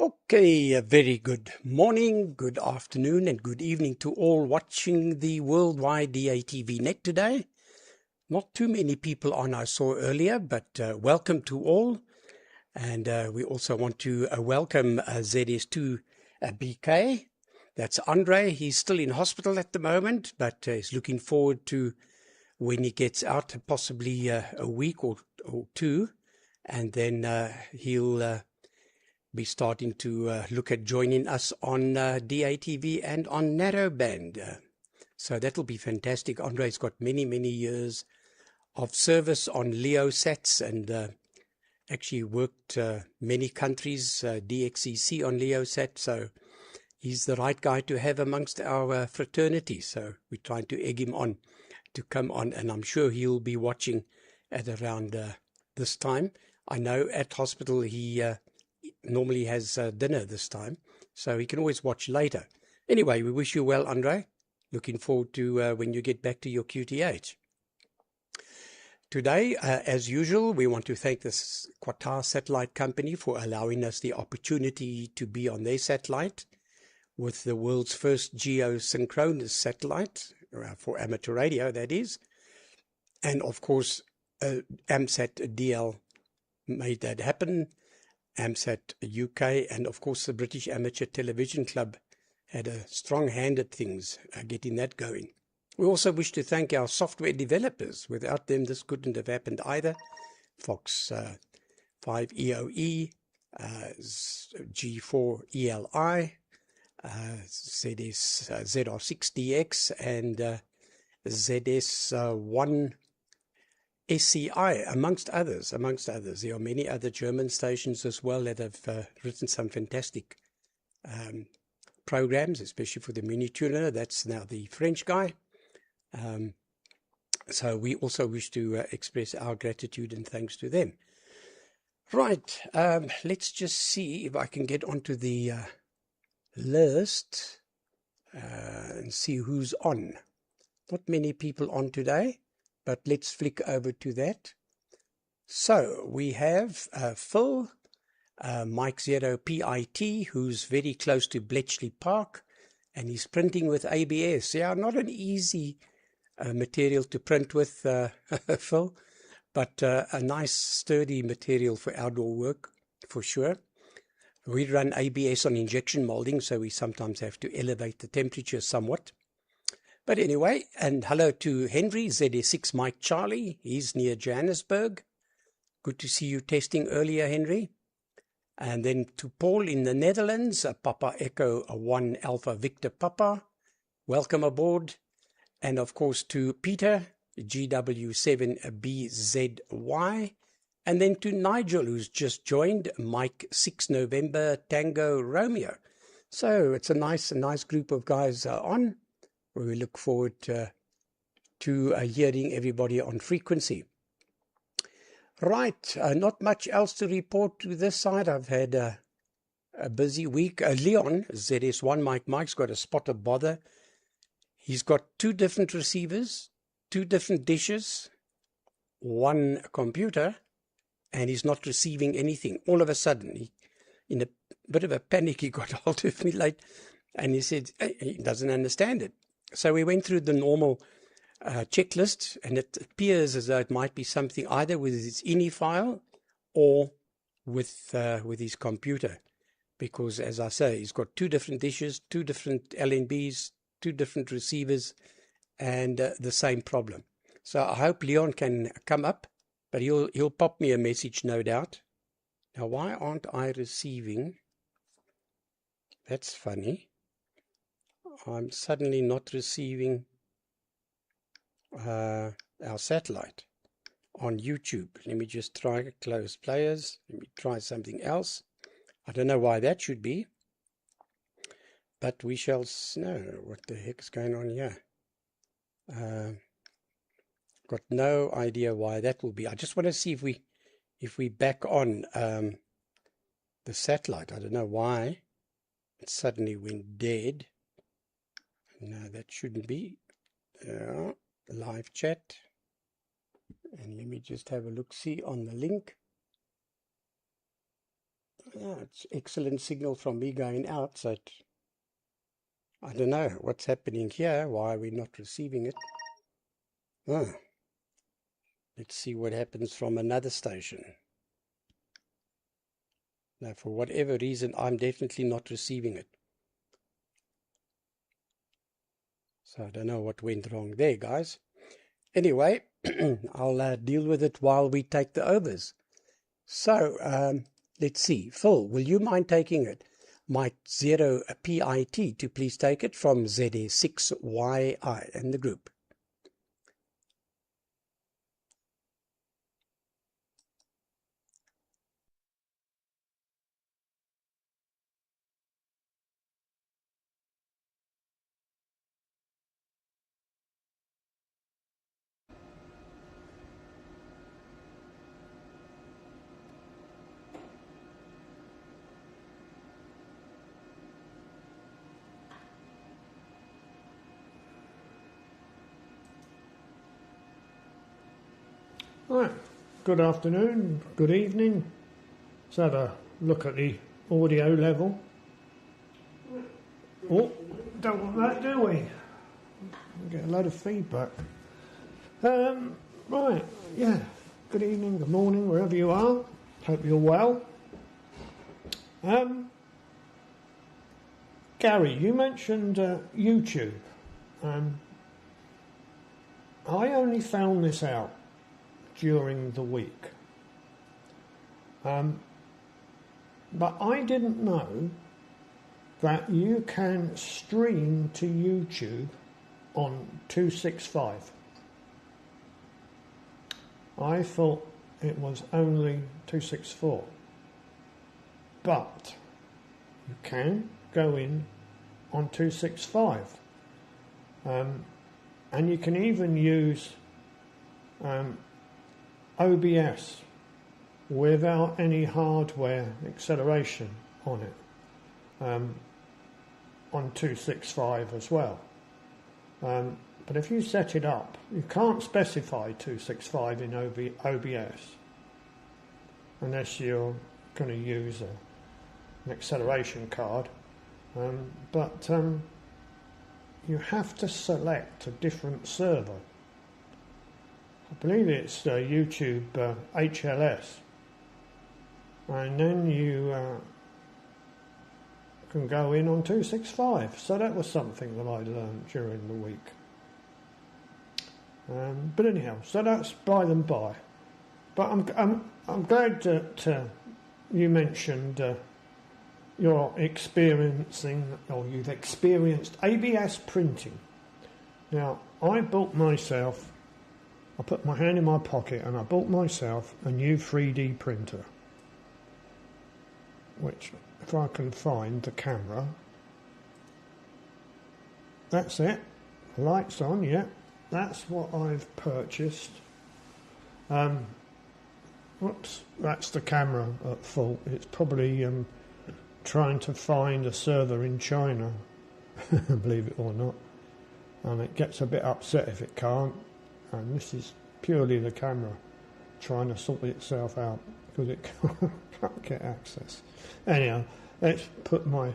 Okay, a very good morning, good afternoon, and good evening to all watching the worldwide DATV Net today. Not too many people on I saw earlier, but welcome to all. And we also want to welcome ZS2 BK. That's Andre. He's still in hospital at the moment, but he's looking forward to when he gets out, possibly a week or two, and then he'll be starting to look at joining us on DATV and on narrowband. So that'll be fantastic. Andre's got many years of service on LEO sats and actually worked many countries, DXCC on LEO sat. So he's the right guy to have amongst our fraternity. So we're trying to egg him on to come on, and I'm sure he'll be watching at around this time. I know at hospital he normally has dinner this time, so he can always watch later. Anyway, we wish you well, Andre. Looking forward to when you get back to your QTH. Today, as usual, we want to thank this Qatar satellite company for allowing us the opportunity to be on their satellite with the world's first geosynchronous satellite for amateur radio, that is. And of course, AMSAT DL made that happen. AMSAT UK, and of course the British Amateur Television Club had a strong hand at things, getting that going. We also wish to thank our software developers. Without them, this couldn't have happened either. Fox 5 EOE, G4 ELI, ZR6DX, and ZS1 SCI, amongst others. There are many other German stations as well that have written some fantastic programs, especially for the mini tuner. That's now the French guy. So we also wish to express our gratitude and thanks to them. Right, let's just see if I can get onto the list and see who's on. Not many people on today, but let's flick over to that. So we have Phil, Mike 0 PIT, who's very close to Bletchley Park, and he's printing with ABS. Yeah, not an easy material to print with, Phil, but a nice sturdy material for outdoor work, for sure. We run ABS on injection molding, so we sometimes have to elevate the temperature somewhat. But anyway, and hello to Henry, ZS6 Mike Charlie. He's near Johannesburg. Good to see you testing earlier, Henry. And then to Paul in the Netherlands, Papa Echo 1 Alpha Victor Papa. Welcome aboard. And of course to Peter, GW7BZY. And then to Nigel, who's just joined, Mike 6 November Tango Romeo. So it's a nice group of guys on. We look forward to hearing everybody on frequency. Right, not much else to report to this side. I've had a busy week. Leon, ZS1 Mike's got a spot of bother. He's got 2 different receivers, 2 different dishes, 1 computer, and he's not receiving anything. All of a sudden, in a bit of a panic, he got hold of me late, and he said he doesn't understand it. So we went through the normal checklist, and it appears as though it might be something either with his INI file or with his computer, because, as I say, he's got 2 different dishes, 2 different LNBs, 2 different receivers, and the same problem. So I hope Leon can come up, but he'll pop me a message, no doubt. Now, why aren't I receiving? That's funny. I'm suddenly not receiving our satellite on YouTube. Let me just try close players. Let me try something else. I don't know why that should be, but we shall know what the heck is going on here. Got no idea why that will be. I just want to see if we back on the satellite. I don't know why it suddenly went dead. No, that shouldn't be. Live chat. And let me just have a look-see on the link. Yeah, it's excellent signal from me going out, so I don't know what's happening here, why we're not receiving it. Oh, let's see what happens from another station. Now, for whatever reason, I'm definitely not receiving it. So I don't know what went wrong there, guys. Anyway, I'll deal with it while we take the overs. So, let's see. Phil, will you mind taking it? Mike 0 PIT to please take it from ZA6YI and the group. Right, good afternoon, good evening. Let's have a look at the audio level. Oh, don't want that, do we? We get a load of feedback. Right, yeah, good evening, good morning, wherever you are. Hope you're well. Gary, you mentioned YouTube. I only found this out during the week. But I didn't know that you can stream to YouTube on 265. I thought it was only 264. But you can go in on 265. And you can even use OBS without any hardware acceleration on it, on 265 as well. But if you set it up, you can't specify 265 in OBS unless you're going to use an acceleration card. But you have to select a different server. I believe it's YouTube HLS, and then you can go in on 265. So that was something that I learned during the week. But anyhow, so that's by and by. But I'm glad that you mentioned you're experiencing, or you've experienced ABS printing. Now, I bought myself. I put my hand in my pocket and I bought myself a new 3D printer, which, if I can find the camera, that's it, lights on, yeah, that's what I've purchased. Whoops, that's the camera at fault. It's probably trying to find a server in China, believe it or not, and it gets a bit upset if it can't. And this is purely the camera trying to sort itself out because it can't get access. Anyhow, let's put my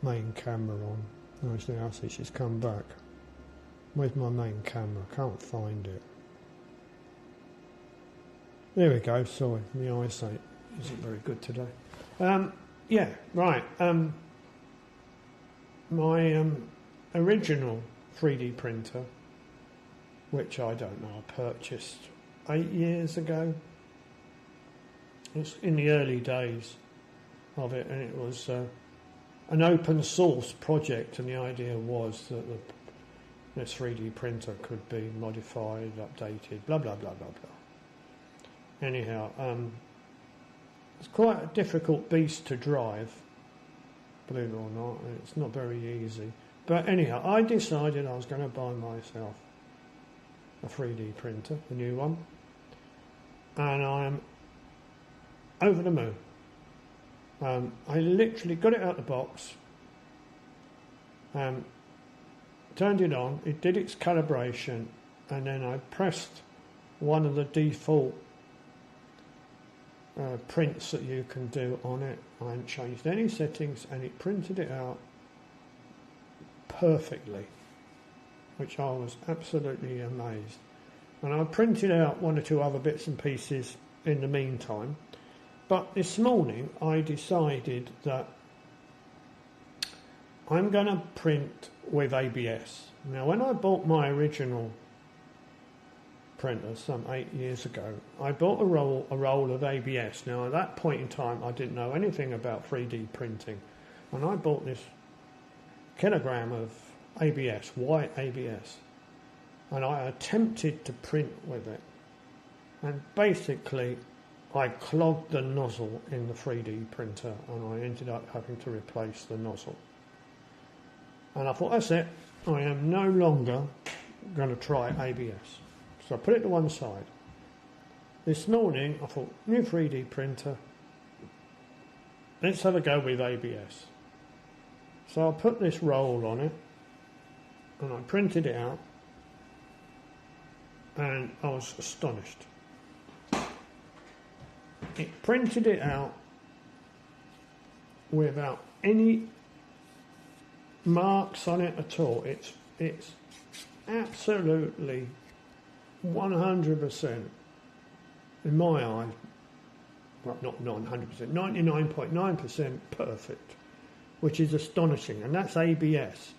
main camera on. Actually, I see she's come back. Where's my main camera? Can't find it. There we go. Sorry, my eyesight isn't very good today. Yeah, right. My original 3D printer, which I don't know, I purchased 8 years ago. It's in the early days of it, and it was an open source project, and the idea was that this 3D printer could be modified, updated, blah, blah, blah, blah, blah. Anyhow, it's quite a difficult beast to drive, believe it or not, and it's not very easy. But anyhow, I decided I was going to buy myself a 3D printer, a new one, and I'm over the moon. I literally got it out of the box, turned it on, it did its calibration, and then I pressed one of the default prints that you can do on it. I hadn't changed any settings, and it printed it out perfectly, which I was absolutely amazed. And I printed out one or two other bits and pieces in the meantime. But this morning I decided that I'm going to print with ABS. Now, when I bought my original printer some 8 years ago, I bought a roll of ABS. Now, at that point in time, I didn't know anything about 3D printing. And I bought this kilogram of ABS, white ABS. And I attempted to print with it. And basically, I clogged the nozzle in the 3D printer, and I ended up having to replace the nozzle. And I thought, that's it. I am no longer going to try ABS. So I put it to one side. This morning, I thought, new 3D printer. Let's have a go with ABS. So I put this roll on it, and I printed it out, and I was astonished. It printed it out without any marks on it at all. It's absolutely 100%, in my eye, well, not 100%, 99.9% perfect, which is astonishing, and that's ABS.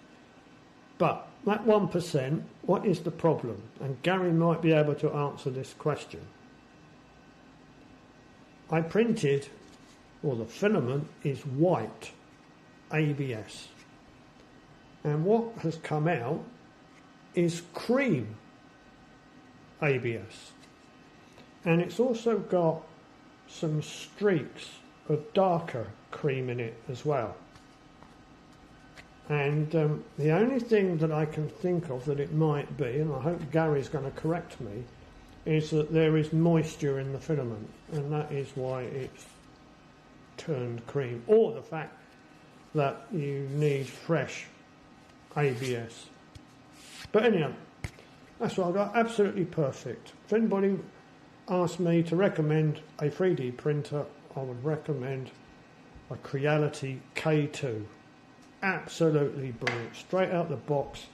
But that 1%, what is the problem? And Gary might be able to answer this question. I printed, or the filament is white ABS. And what has come out is cream ABS. And it's also got some streaks of darker cream in it as well. And the only thing that I can think of that it might be, and I hope Gary's going to correct me, is that there is moisture in the filament, and that is why it's turned cream, or the fact that you need fresh ABS. But anyhow, that's what I got, absolutely perfect. If anybody asked me to recommend a 3D printer, I would recommend a Creality K2. Absolutely brilliant, straight out the box,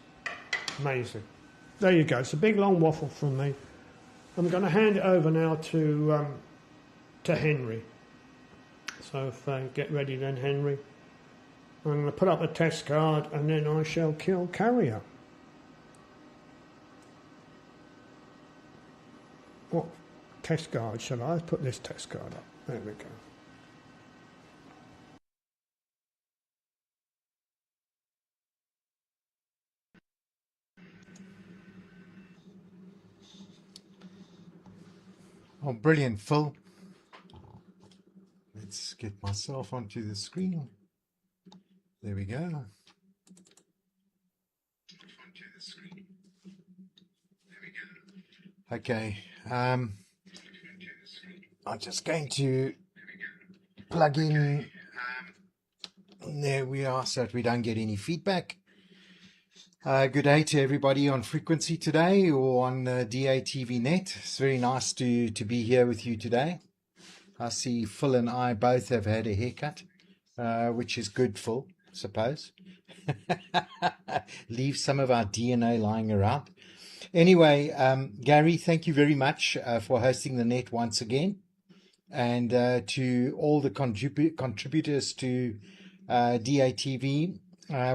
amazing. There you go, it's a big long waffle from me. I'm going to hand it over now to Henry. So if, get ready then, Henry. I'm going to put up a test card, and then I shall kill Carrier. What test card shall I? Put this test card up. There we go. Oh, brilliant, Phil. Let's get myself onto the screen. There we go. Okay. I'm just going to plug in. There we are, so that we don't get any feedback. Good day to everybody on frequency today, or on DATV Net. It's very nice to be here with you today. I see Phil and I both have had a haircut, which is good, Phil, I suppose. Leave some of our DNA lying around. Anyway, Gary, thank you very much for hosting the net once again. And to all the contributors to DATV,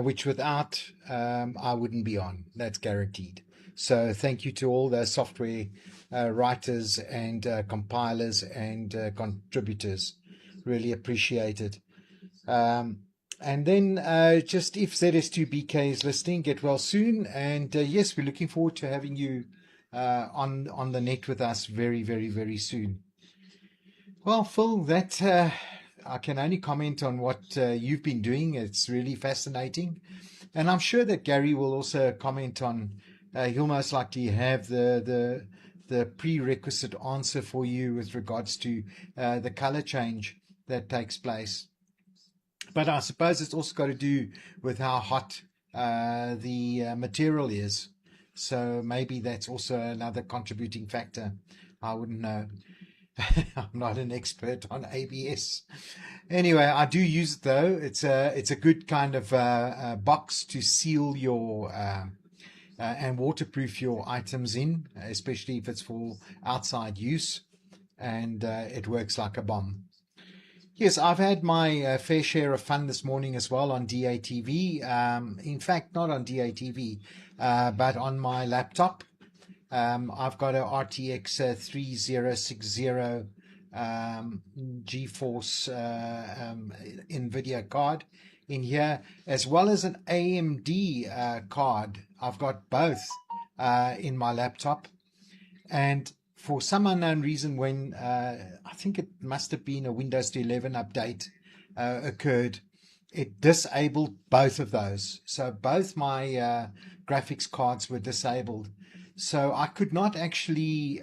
which without I wouldn't be on. That's guaranteed. So thank you to all the software writers and compilers and contributors. Really appreciate it. And then just if ZS2BK is listening, get well soon. And yes, we're looking forward to having you on the net with us very, very, very soon. Well, Phil, that I can only comment on what you've been doing. It's really fascinating. And I'm sure that Gary will also comment on, he'll most likely have the prerequisite answer for you with regards to the color change that takes place. But I suppose it's also got to do with how hot the material is. So maybe that's also another contributing factor. I wouldn't know. I'm not an expert on ABS. Anyway, I do use it though. It's a good kind of box to seal your and waterproof your items in, especially if it's for outside use, and it works like a bomb. Yes, I've had my fair share of fun this morning as well on DATV. In fact, not on DATV, but on my laptop. I've got a RTX 3060 GeForce NVIDIA card in here, as well as an AMD card. I've got both in my laptop. And for some unknown reason, when I think it must have been a Windows 11 update occurred, it disabled both of those. So both my graphics cards were disabled. So I could not actually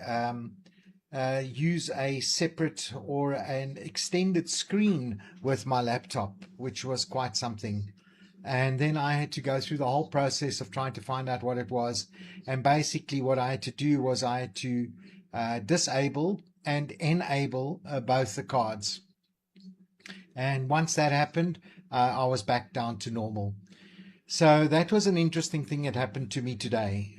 use a separate or an extended screen with my laptop, which was quite something. And then I had to go through the whole process of trying to find out what it was. And basically what I had to do was I had to disable and enable both the cards. And once that happened, I was back down to normal. So that was an interesting thing that happened to me today.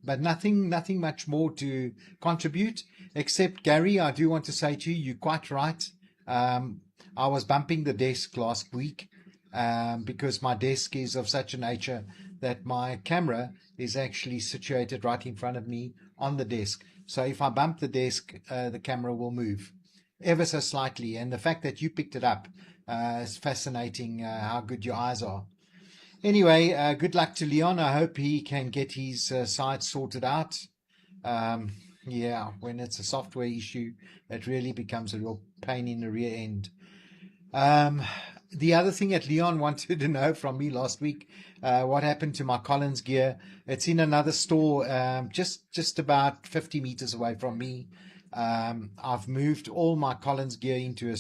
But nothing much more to contribute, except, Gary, I do want to say to you, you're quite right. I was bumping the desk last week because my desk is of such a nature that my camera is actually situated right in front of me on the desk. So if I bump the desk, the camera will move ever so slightly. And the fact that you picked it up is fascinating, how good your eyes are. Anyway, good luck to Leon. I hope he can get his side sorted out. Yeah, when it's a software issue, it really becomes a real pain in the rear end. The other thing that Leon wanted to know from me last week, what happened to my Collins gear. It's in another store, just about 50 meters away from me. I've moved all my Collins gear into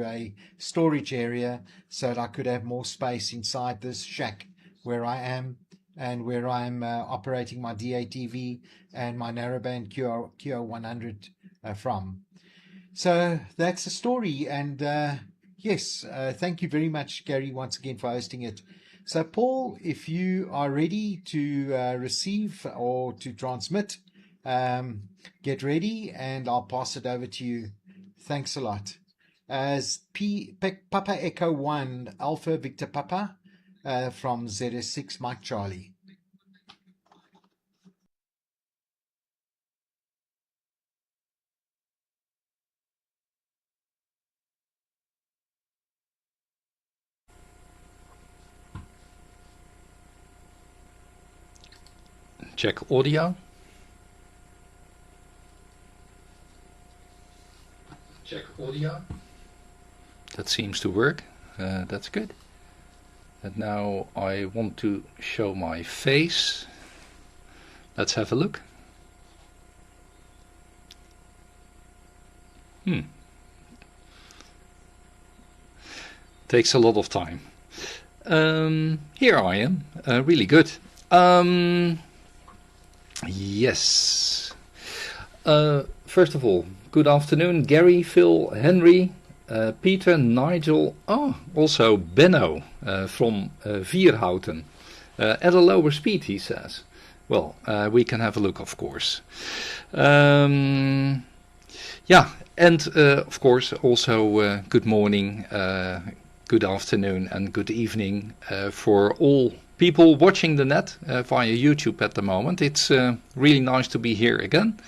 a storage area so that I could have more space inside this shack where I am and where I'm operating my DATV and my narrowband QO-100 from. So that's the story. And yes, thank you very much, Gary, once again for hosting it. So, Paul, if you are ready to receive or to transmit, get ready and I'll pass it over to you. Thanks a lot. As Papa Echo 1 Alpha Victor Papa from ZS6 Mike Charlie. Check audio. Check audio. That seems to work. That's good. And now I want to show my face. Let's have a look. Takes a lot of time. Here I am. Really good. Yes. First of all, good afternoon, Gary, Phil, Henry, Peter, Nigel, also Benno from Vierhouten. At a lower speed, he says. Well, we can have a look, of course. Yeah, and of course also good morning, good afternoon and good evening for all people watching the net via YouTube at the moment. It's really nice to be here again.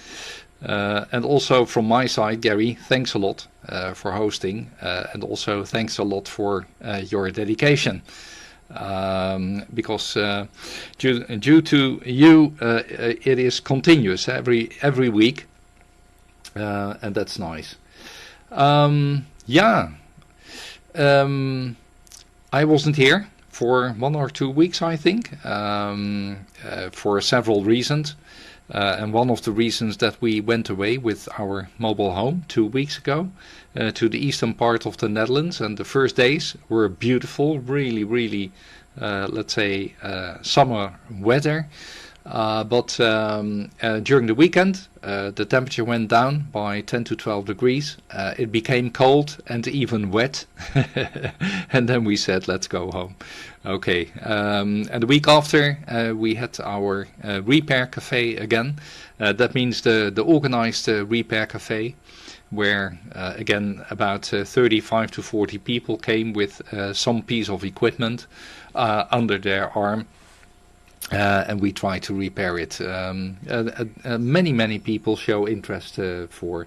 And also from my side, Gary, thanks a lot for hosting. And also thanks a lot for your dedication. Because due to you, it is continuous every week. And that's nice. Yeah. I wasn't here for 1 or 2 weeks, I think, for several reasons. And one of the reasons that we went away with our mobile home 2 weeks ago to the eastern part of the Netherlands. And the first days were beautiful, really, let's say, summer weather. But during the weekend, the temperature went down by 10 to 12 degrees. It became cold and even wet. And then we said, let's go home. Okay. And the week after, we had our repair cafe again. That means the organized repair cafe, where again about 35 to 40 people came with some piece of equipment under their arm. And we try to repair it. Many people show interest for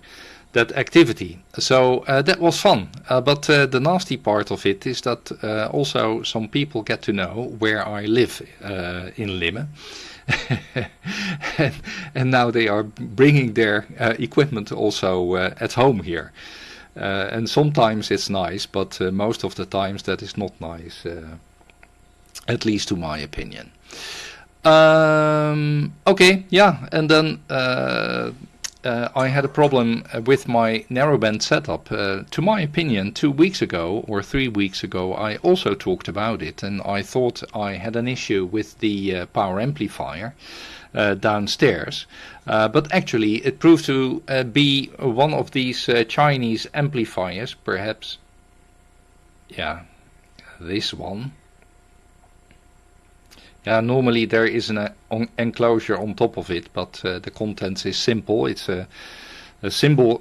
that activity. So that was fun. But the nasty part of it is that also some people get to know where I live in Limmen. and now they are bringing their equipment also at home here. And sometimes it's nice, but most of the times that is not nice, at least to my opinion. Okay, yeah, and then I had a problem with my narrowband setup. To my opinion, 2 weeks ago or 3 weeks ago, I also talked about it, and I thought I had an issue with the power amplifier downstairs. But actually, it proved to be one of these Chinese amplifiers, perhaps. Yeah, this one. Yeah, normally there is an enclosure on top of it, but the contents is simple. It's a single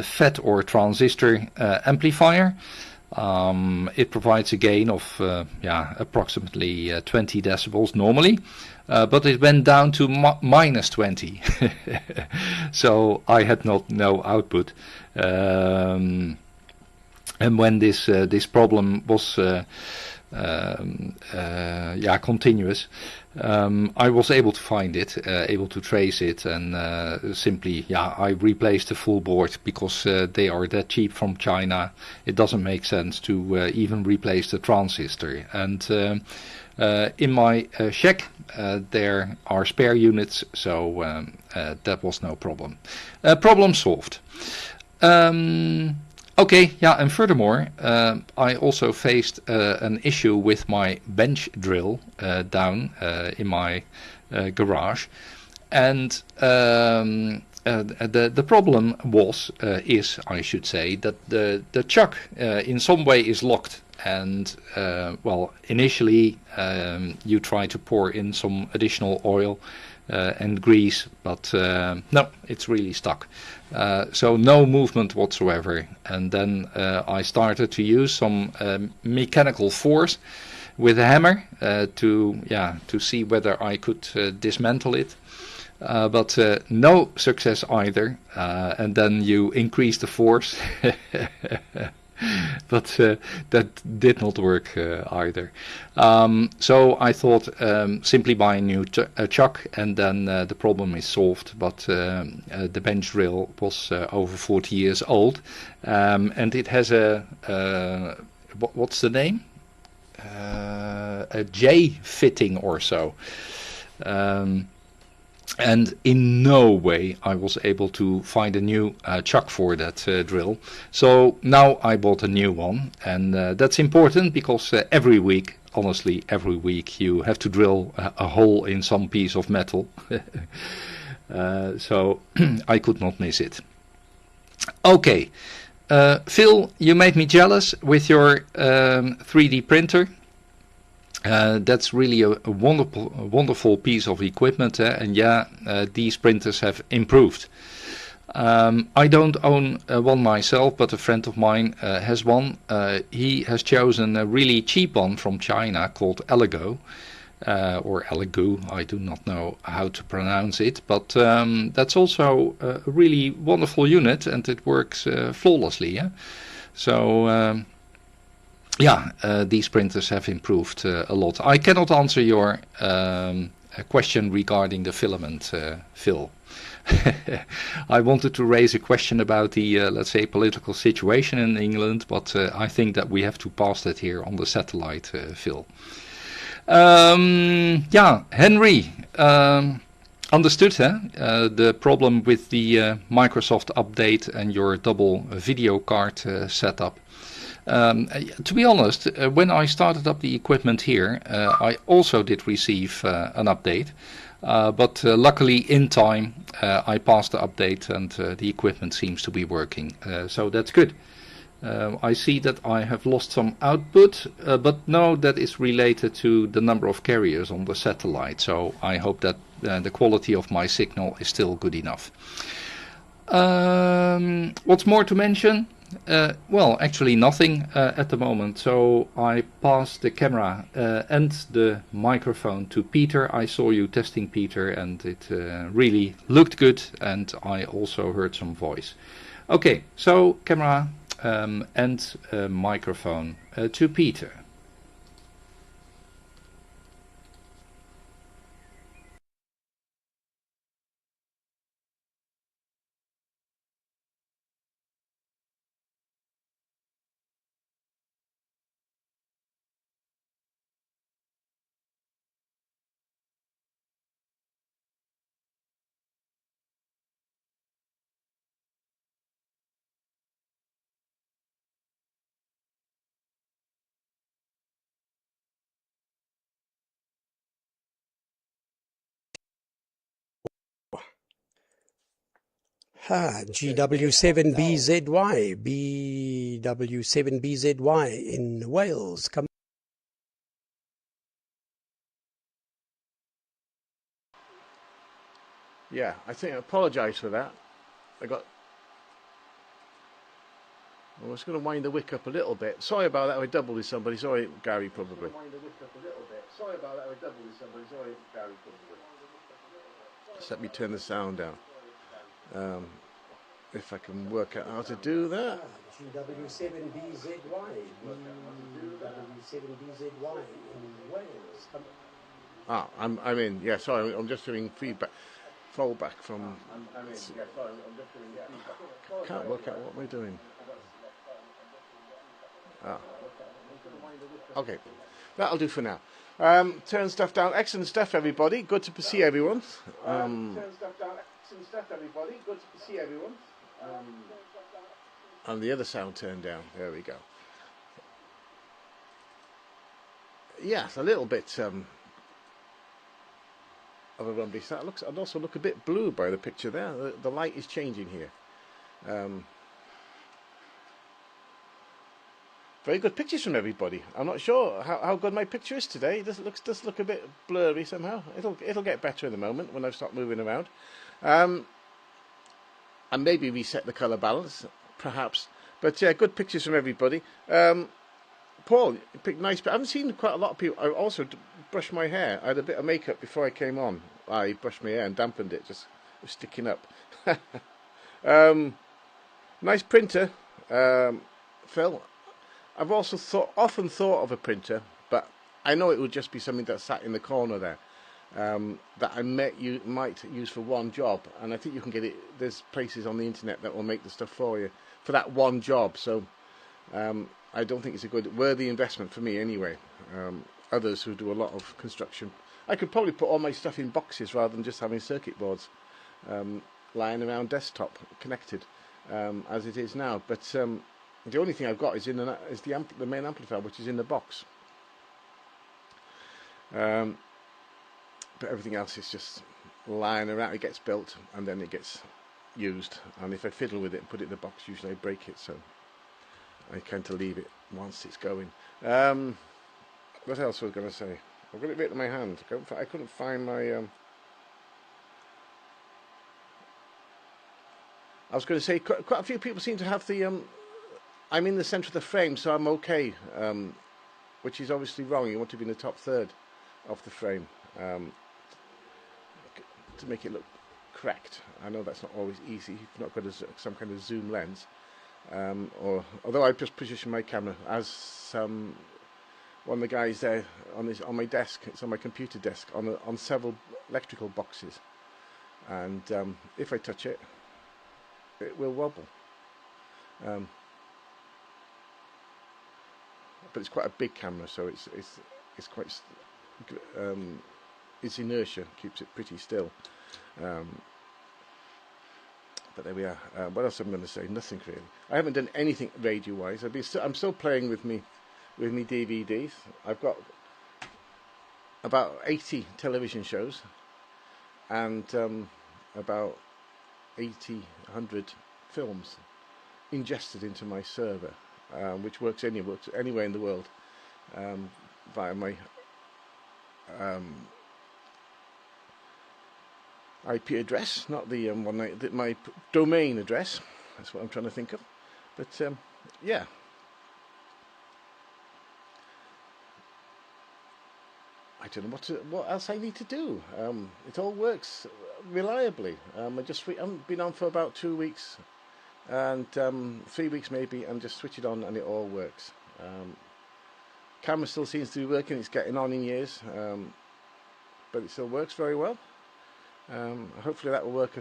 FET or transistor amplifier. It provides a gain of approximately 20 decibels normally, but it went down to minus 20. So I had no output. And when this problem was continuous, I was able to find it, able to trace it, and simply I replaced the full board because they are that cheap from China. It doesn't make sense to even replace the transistor. And in my shack there are spare units, so that was no problem. Problem solved. Okay, yeah, and furthermore, I also faced an issue with my bench drill down in my garage, and the problem is, I should say, that the chuck in some way is locked, and initially you try to pour in some additional oil and grease, but no, it's really stuck. So no movement whatsoever. And then I started to use some mechanical force with a hammer to see whether I could dismantle it. But no success either. And then you increase the force. But that did not work either. So I thought simply buy a new chuck, and then the problem is solved. But the bench drill was over 40 years old, and it has what's the name? A J fitting or so. And in no way I was able to find a new chuck for that drill. So now I bought a new one, and that's important because every week, honestly, every week you have to drill a hole in some piece of metal. So I could not miss it. Okay, Phil, you made me jealous with your 3D printer. That's really a wonderful piece of equipment, and these printers have improved. I don't own one myself, but a friend of mine has one. He has chosen a really cheap one from China called Elegoo, or Elegoo. I do not know how to pronounce it, but that's also a really wonderful unit, and it works flawlessly. Yeah? So these printers have improved a lot. I cannot answer your question regarding the filament, Phil. I wanted to raise a question about the, let's say, political situation in England, but I think that we have to pass that here on the satellite, Phil. Henry, understood, the problem with the Microsoft update and your double video card setup. To be honest, when I started up the equipment here, I also did receive an update. But luckily in time I passed the update and the equipment seems to be working. So that's good. I see that I have lost some output, but no, that is related to the number of carriers on the satellite. So I hope that the quality of my signal is still good enough. What's more to mention? Well, actually nothing at the moment. So I passed the camera and the microphone to Peter. I saw you testing, Peter, and it really looked good, and I also heard some voice. Okay, so camera and microphone to Peter. GW7BZY, BW7BZY in Wales. Come. Yeah, I think I apologise for that. I was going to wind the wick up a little bit. Sorry about that. I doubled with somebody. Sorry, Gary, probably. Just let me turn the sound down. If I can work out how to do that. GW7BZY, BW7BZY in Wales. Come. I'm in. Yeah, sorry. I'm just doing feedback. Fallback from. Can't work out what we're doing. Okay, that'll do for now. Turn stuff down. Excellent stuff, everybody. Good to see everyone. And the other sound turned down. There we go. Yes, a little bit of a rumbly sound. I'd also look a bit blue by the picture there. The light is changing here. Very good pictures from everybody. I'm not sure how good my picture is today. It does look a bit blurry somehow. It'll get better in a moment when I start moving around. And maybe reset the colour balance, perhaps. But yeah, good pictures from everybody. Paul, you picked nice. I haven't seen quite a lot of people. I also brushed my hair. I had a bit of makeup before I came on. I brushed my hair and dampened it, just sticking up. Nice printer, Phil. I've also often thought of a printer, but I know it would just be something that sat in the corner there, that you might use for one job. And I think you can get it. There's places on the internet that will make the stuff for you for that one job. So I don't think it's a worthy investment for me anyway. Others who do a lot of construction, I could probably put all my stuff in boxes rather than just having circuit boards lying around desktop connected as it is now. But the only thing I've got is the main amplifier, which is in the box. But everything else is just lying around. It gets built and then it gets used. And if I fiddle with it and put it in the box, usually I break it. So I tend to leave it once it's going. What else was I going to say? I've got it written in my hand. I couldn't find my. I was going to say quite a few people seem to have the. I'm in the centre of the frame, so I'm okay, which is obviously wrong. You want to be in the top third of the frame to make it look correct. I know that's not always easy. You've not got some kind of zoom lens, although I just position my camera as one of the guys there on my desk. It's on my computer desk on several electrical boxes, and if I touch it, it will wobble. But it's quite a big camera, so it's quite its inertia keeps it pretty still. But there we are. What else am I going to say? Nothing really. I haven't done anything radio-wise. I'm still playing with me DVDs. I've got about 80 television shows. and about 80, 100 films ingested into my server, which works anywhere in the world via my IP address, not the my domain address. That's what I'm trying to think of. But yeah. I don't know what else I need to do. It all works reliably. I've been on for about 2 weeks, and 3 weeks maybe, and just switch it on, and it all works. Camera still seems to be working. It's getting on in years, but it still works very well. Hopefully that will work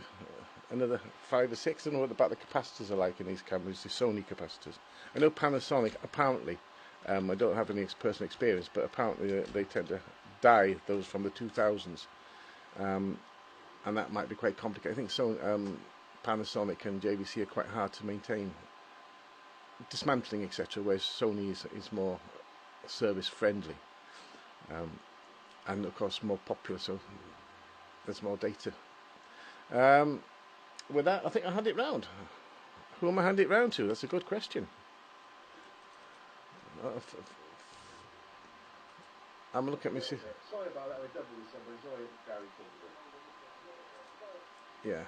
another 5 or 6. I don't know what about the capacitors are like in these cameras, the Sony capacitors. I know Panasonic, apparently, I don't have any personal experience, but apparently they tend to die, those from the 2000s. And that might be quite complicated. I think Panasonic and JVC are quite hard to maintain, dismantling, etc., whereas Sony is more service friendly. And of course more popular, so there's more data. With that, I think I hand it round. Who am I handing it round to? That's a good question. I'm looking at me. Sorry about that. Yeah.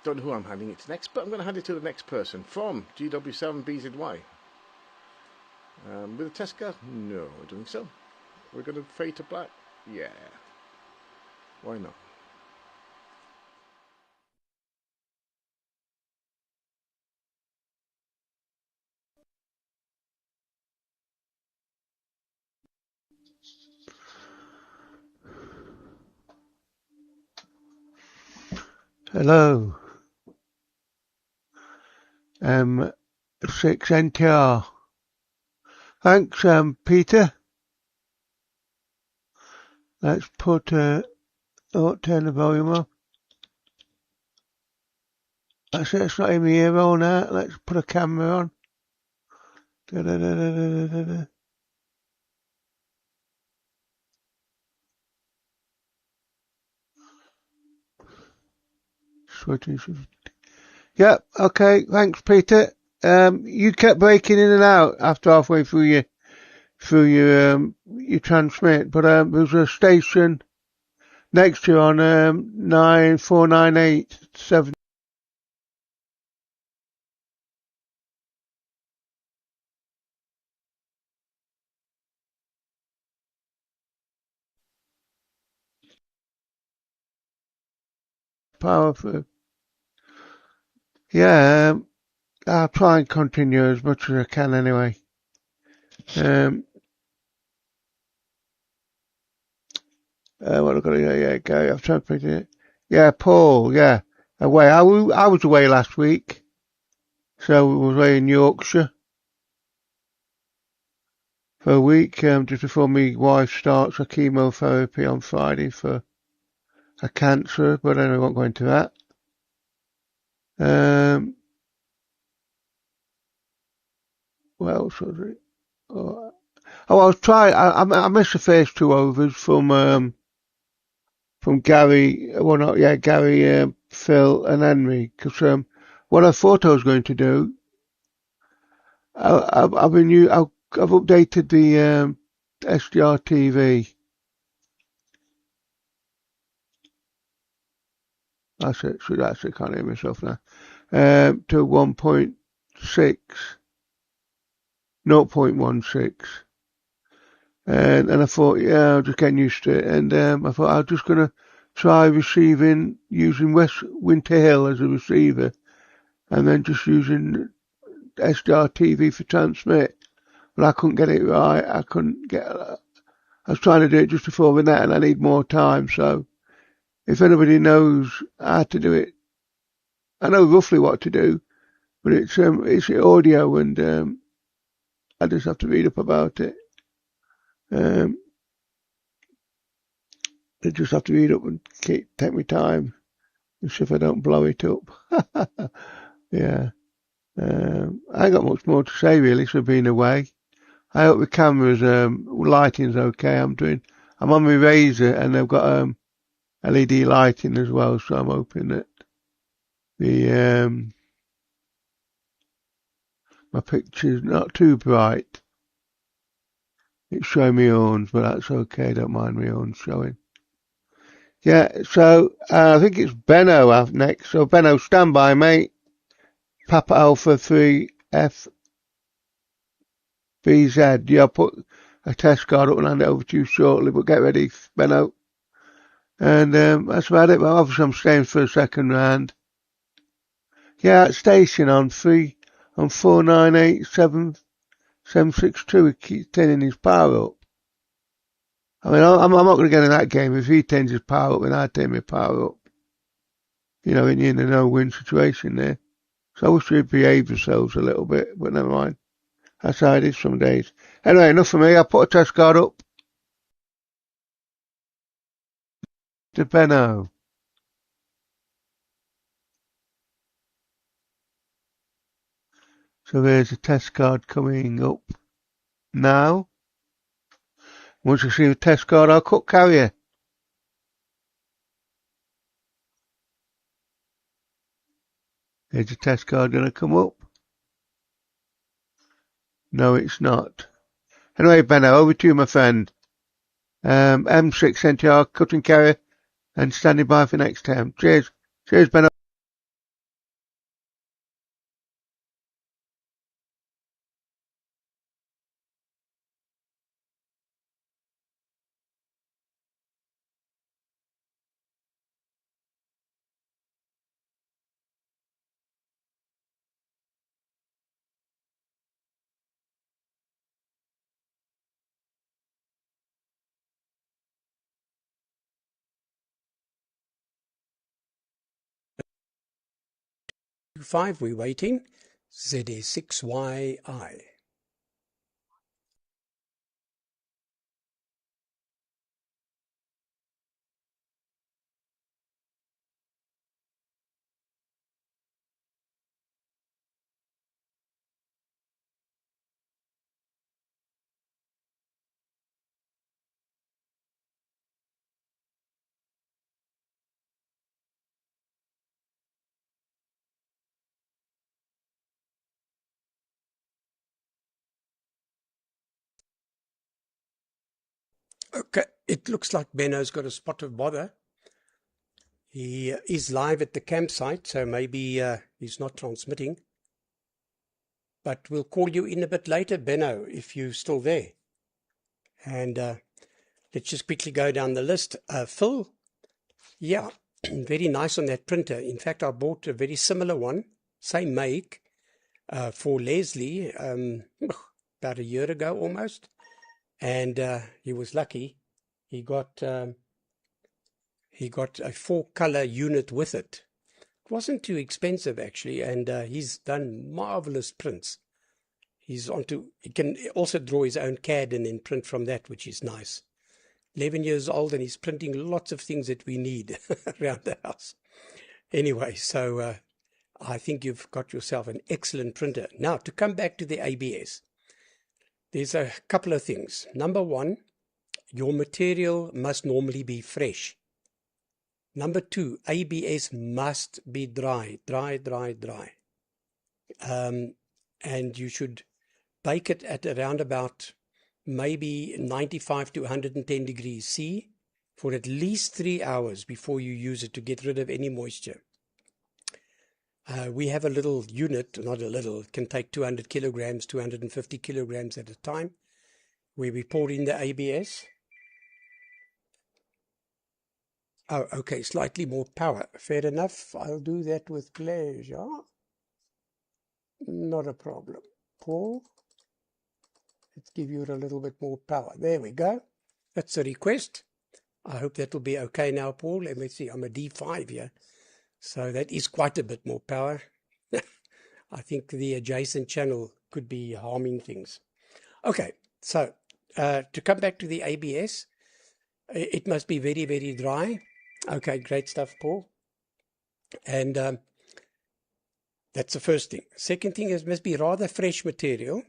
Don't know who I'm handing it to next, but I'm going to hand it to the next person from GW7BZY. With a test car? No, I don't think so. We're going to fade to black? Yeah. Why not? Hello. 6NTR. Thanks, Peter. Let's put, turn the volume up. That's it, it's not in the ear now. Let's put a camera on. Da-da-da-da-da-da-da. Switching. Yeah, okay, thanks, Peter. You kept breaking in and out after halfway through your transmit, but there was a station next to you on 94987. Powerful. Yeah, I'll try and continue as much as I can anyway. What have I got here? Yeah, go. I've transmitted it. Yeah, Paul, yeah. Away. I was away last week. So we was away in Yorkshire for a week, just before my wife starts her chemotherapy on Friday for a cancer, but anyway, I won't go into that. What else was it? Oh, I was trying. I missed the first 2 overs from Gary. Well, not yeah, Gary, Phil, and Henry. Because what I thought I was going to do, I've updated the SDR TV. That's it. So that's it. Can't hear myself now. To 1.6, 0.16. And I thought, yeah, I'll just get used to it. And I thought I was just going to try receiving using Winter Hill as a receiver, and then just using SDR TV for transmit. But I couldn't get it right. I was trying to do it just before the net, and I need more time. So if anybody knows how to do it, I know roughly what to do, but it's audio, and I just have to read up about it. I just have to read up and take my time and see if I don't blow it up. Yeah. I ain't got much more to say really, so being away. I hope the camera's lighting's okay. I'm I'm on my razor and they've got LED lighting as well, so I'm hoping that the my picture's not too bright. It's showing me horns, but that's okay. Don't mind me horns showing. Yeah, so I think it's Benno up next. So Benno, stand by, mate. Papa Alpha 3 F BZ. Yeah, I'll put a test card up and hand it over to you shortly, but get ready, Benno. And that's about it. But obviously I'm staying for a second round. Yeah, at station on 498762. He keeps turning his power up. I mean, I'm not going to get in that game. If he turns his power up, then I turn my power up. You know, in a no-win situation there. So I wish we'd behave ourselves a little bit, but never mind. That's how it is some days. Anyway, enough for me. I'll put a test card up. To Benno. So there's a test card coming up now. Once I see the test card, I'll cut carrier. There's a test card going to come up. No, it's not. Anyway, Benno, over to you, my friend. M6 NTR, cutting carrier, and standing by for next time. Cheers. Cheers, Benno. Five, we're waiting. ZA6YI. Okay, it looks like Benno's got a spot of bother. He is live at the campsite, so maybe he's not transmitting. But we'll call you in a bit later, Benno, if you're still there. And let's just quickly go down the list. Phil, yeah, very nice on that printer. In fact, I bought a very similar one, same make, for Leslie about a year ago almost. And he was lucky. He got a 4-color unit with it. It wasn't too expensive actually, and he's done marvelous prints. He can also draw his own CAD and then print from that, which is nice. 11 years old and he's printing lots of things that we need around the house. Anyway, so I think you've got yourself an excellent printer. Now, to come back to the ABS, there's a couple of things. Number one, your material must normally be fresh. Number two, ABS must be dry. And you should bake it at around about maybe 95 to 110 degrees C for at least 3 hours before you use it to get rid of any moisture. We have a little unit, not a little, it can take 200 kilograms, 250 kilograms at a time, where we pour in the ABS. Oh, okay, slightly more power. Fair enough. I'll do that with pleasure. Not a problem. Paul, let's give you a little bit more power. There we go. That's a request. I hope that will be okay now, Paul. Let me see. I'm a D5 here. So that is quite a bit more power. I think the adjacent channel could be harming things. Okay, so to come back to the ABS, it must be very, very dry. Okay, great stuff, Paul. And that's the first thing. Second thing is it must be rather fresh material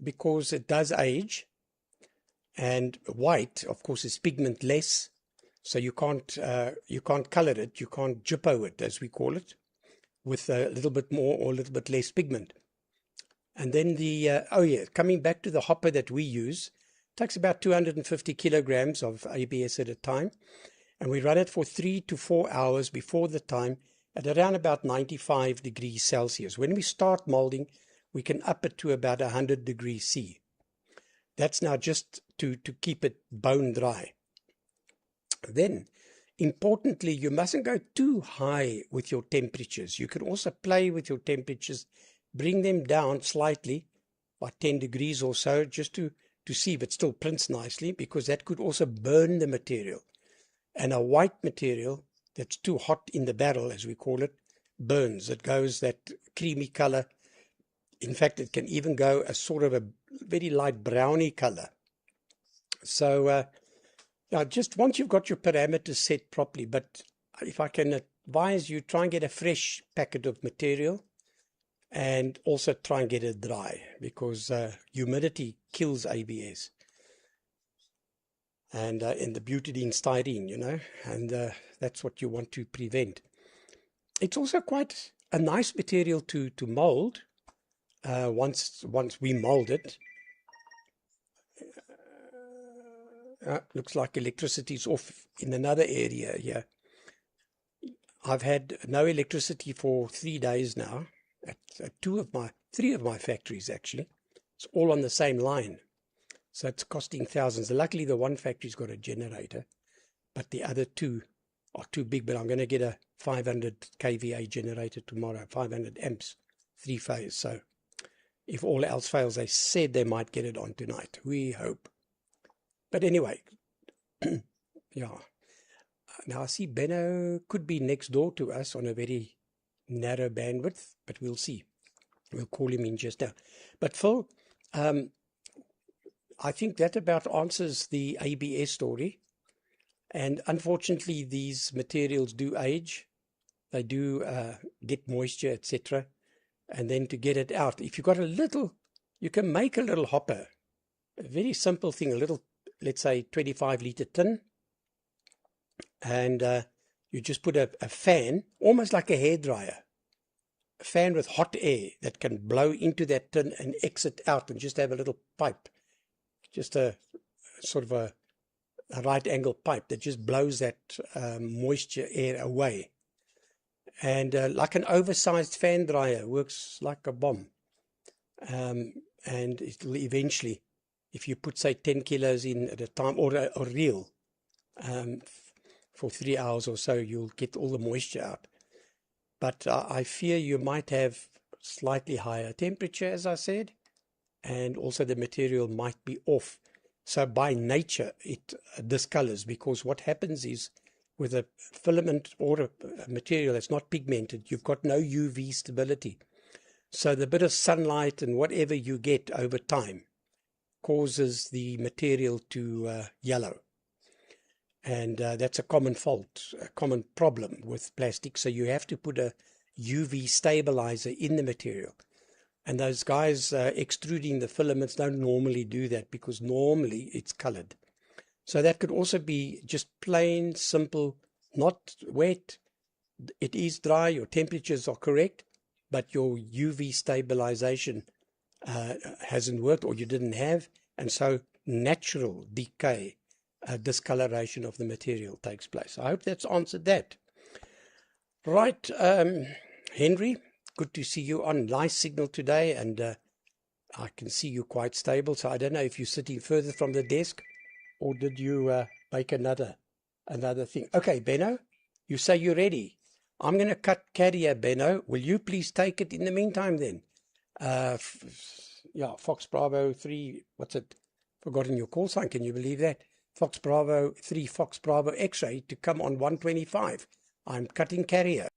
because it does age. And white, of course, is pigmentless, so you can't color it, you can't jippo it, as we call it, with a little bit more or a little bit less pigment. And then coming back to the hopper that we use, it takes about 250 kilograms of ABS at a time, and we run it for 3 to 4 hours before the time at around about 95 degrees Celsius. When we start molding, we can up it to about 100 degrees C. That's now just to keep it bone dry. Then, importantly, you mustn't go too high with your temperatures. You can also play with your temperatures, bring them down slightly by 10 degrees or so, just to see if it still prints nicely, because that could also burn the material. And a white material that's too hot in the barrel, as we call it, burns. It goes that creamy color. In fact, it can even go a sort of a very light browny color. So now, just once you've got your parameters set properly, but if I can advise you, try and get a fresh packet of material, and also try and get it dry, because humidity kills ABS. And the butadiene styrene, you know, and that's what you want to prevent. It's also quite a nice material to mold once we mold it. Looks like electricity's off in another area here. I've had no electricity for 3 days now at three of my factories, actually. It's all on the same line, so it's costing thousands. Luckily, the one factory's got a generator, but the other two are too big. But I'm going to get a 500 kVA generator tomorrow, 500 amps, 3-phase. So if all else fails, they said they might get it on tonight. We hope. But anyway, yeah. Now I see Benno could be next door to us on a very narrow bandwidth, but we'll see. We'll call him in just now. But Phil, I think that about answers the ABS story. And unfortunately, these materials do age. They do get moisture, etc. And then to get it out, if you've got a little, you can make a little hopper. A very simple thing, a little, let's say 25-liter tin. And you just put a fan, almost like a hairdryer, a fan with hot air that can blow into that tin and exit out, and just have a little pipe, just a sort of a right angle pipe that just blows that moisture air away. And like an oversized fan dryer, works like a bomb. And it'll eventually, if you put, say, 10 kilos in at a time, or a reel, for 3 hours or so, you'll get all the moisture out. But I fear you might have slightly higher temperature, as I said, and also the material might be off. So by nature, it discolors, because what happens is, with a filament or a material that's not pigmented, you've got no UV stability. So the bit of sunlight and whatever you get over time causes the material to yellow. And that's a common fault, a common problem with plastic. So you have to put a UV stabilizer in the material. And those guys extruding the filaments don't normally do that, because normally it's colored. So that could also be just plain, simple, not wet. It is dry, your temperatures are correct, but your UV stabilization hasn't worked, or you didn't have. And so natural decay, discoloration of the material takes place. I hope that's answered that. Right, Henry, good to see you on. Nice signal today, and I can see you quite stable. So I don't know if you're sitting further from the desk, or did you make another thing? Okay, Benno, you say you're ready. I'm going to cut carrier, Benno. Will you please take it in the meantime then? Yeah, Fox Bravo 3, what's it? Forgotten your call sign, can you believe that? Fox Bravo 3, Fox Bravo X-ray to come on 125. I'm cutting carrier.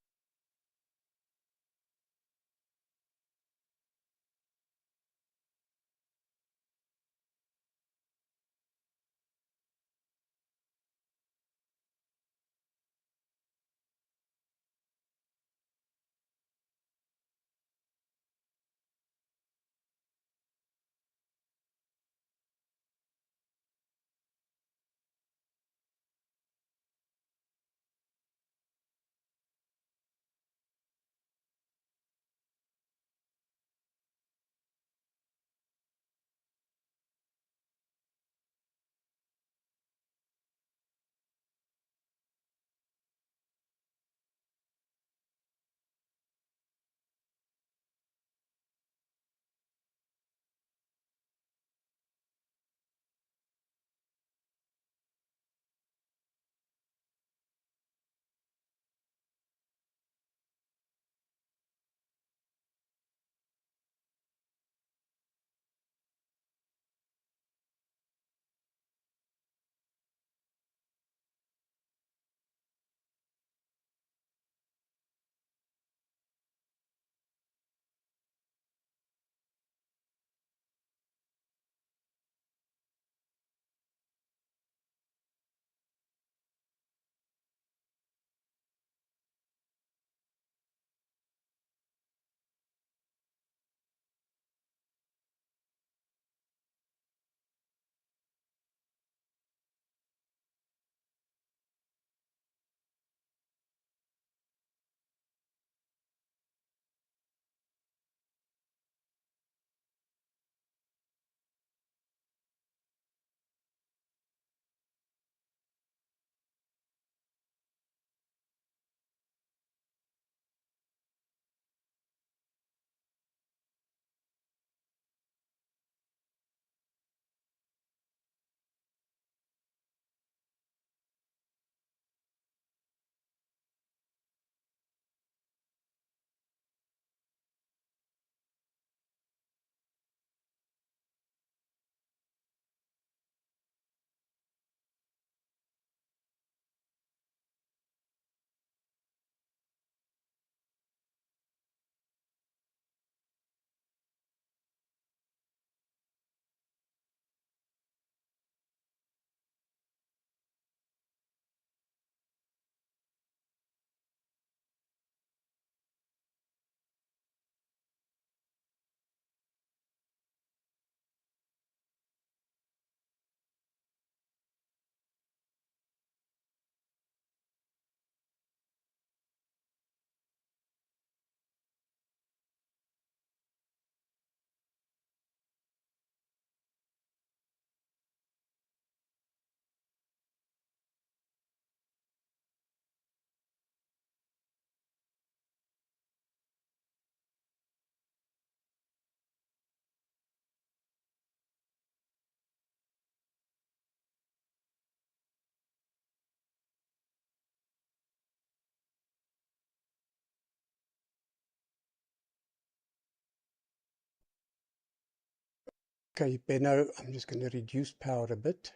Okay, Benno, I'm just going to reduce power a bit.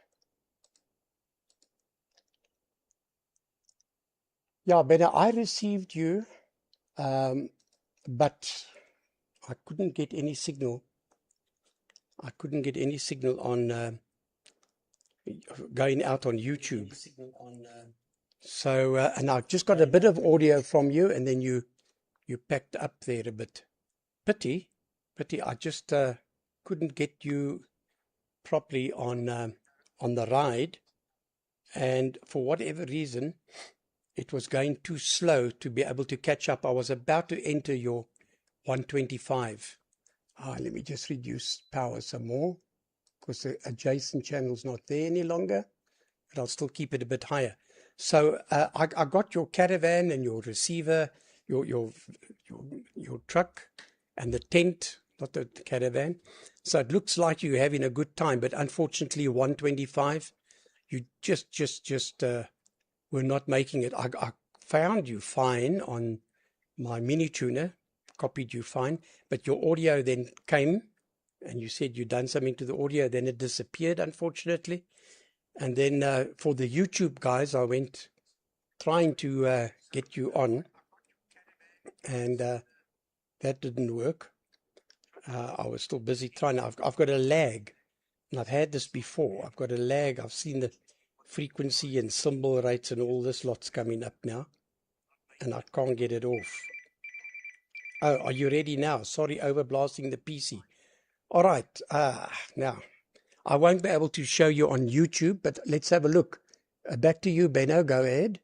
Yeah, Benno, I received you, but I couldn't get any signal. I couldn't get any signal on going out on YouTube. So, and I just got a bit of audio from you, and then you packed up there a bit. Pity, I just couldn't get you properly on the ride, and for whatever reason, it was going too slow to be able to catch up. I was about to enter your 125. Let me just reduce power some more, because the adjacent channel's not there any longer, but I'll still keep it a bit higher. So I got your caravan and your receiver, your truck and the tent, not the caravan. So it looks like you're having a good time, but unfortunately 125, you just were not making it. I found you fine on my mini tuner, copied you fine, but your audio then came and you said you'd done something to the audio, then it disappeared, unfortunately. And then for the YouTube guys, I went trying to get you on, and that didn't work. I was still busy trying. I've got a lag, and I've had this before. I've got a lag. I've seen the frequency and symbol rates and all this lot's coming up now, and I can't get it off. Oh, are you ready now? Sorry, overblasting the PC. All right, now, I won't be able to show you on YouTube, but let's have a look. Back to you, Benno. Go ahead.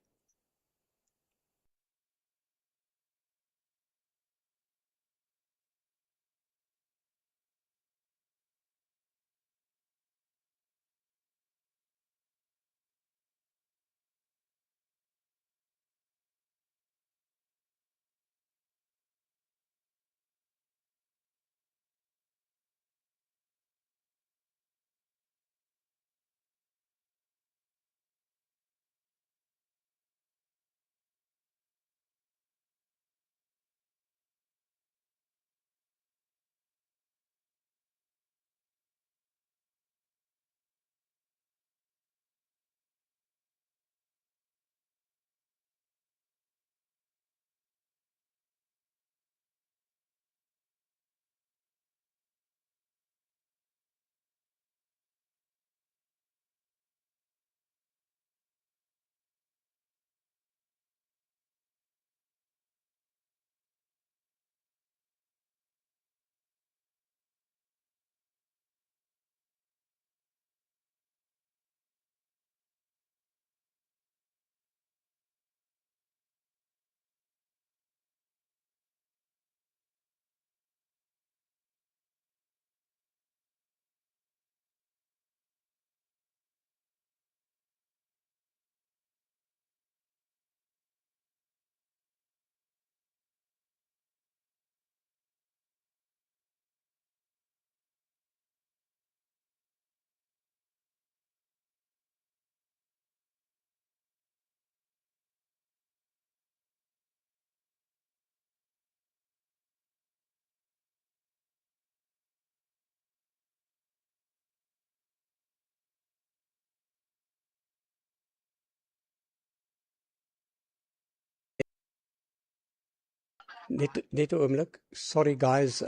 Net 'n oomblik. Sorry, guys.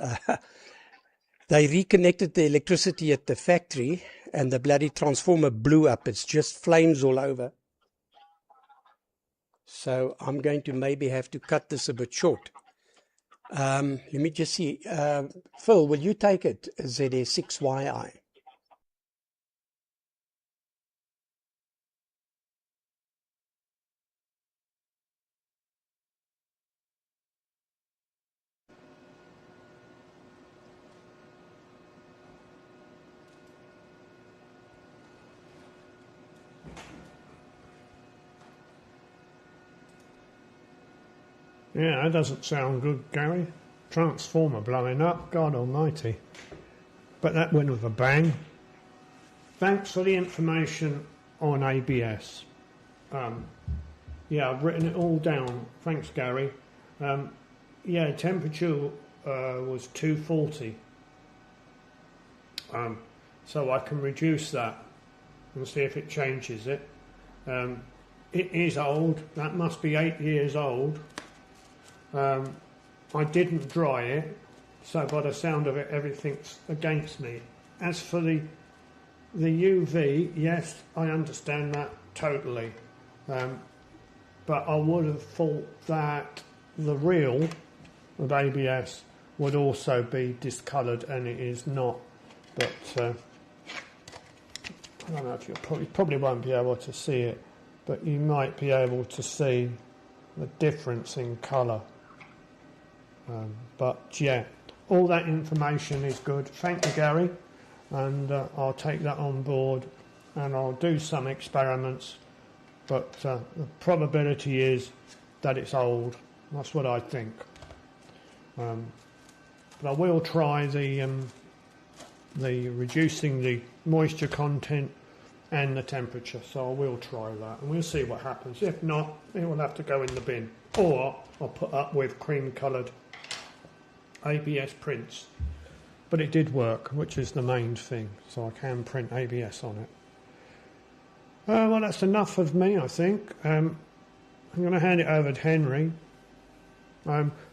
They reconnected the electricity at the factory, and the bloody transformer blew up. It's just flames all over. So I'm going to maybe have to cut this a bit short. Let me just see. Phil, will you take it? ZA6YI. Yeah, that doesn't sound good, Gary. Transformer blowing up, God almighty. But that went with a bang. Thanks for the information on ABS. Yeah, I've written it all down. Thanks, Gary. Yeah, temperature was 240. so I can reduce that and see if it changes it. It is old, that must be 8 years old. I didn't dry it, so by the sound of it, everything's against me. As for the UV, yes, I understand that totally. But I would have thought that the reel of ABS would also be discoloured, and it is not. But I don't know if you probably won't be able to see it, but you might be able to see the difference in colour. But yeah, all that information is good. Thank you, Gary, and I'll take that on board, and I'll do some experiments. But the probability is that it's old. That's what I think. But I will try the reducing the moisture content and the temperature. So I will try that, and we'll see what happens. If not, it will have to go in the bin, or I'll put up with cream-coloured ABS prints. But it did work, which is the main thing. So I can print ABS on it. Well, that's enough of me, I think. I'm going to hand it over to Henry.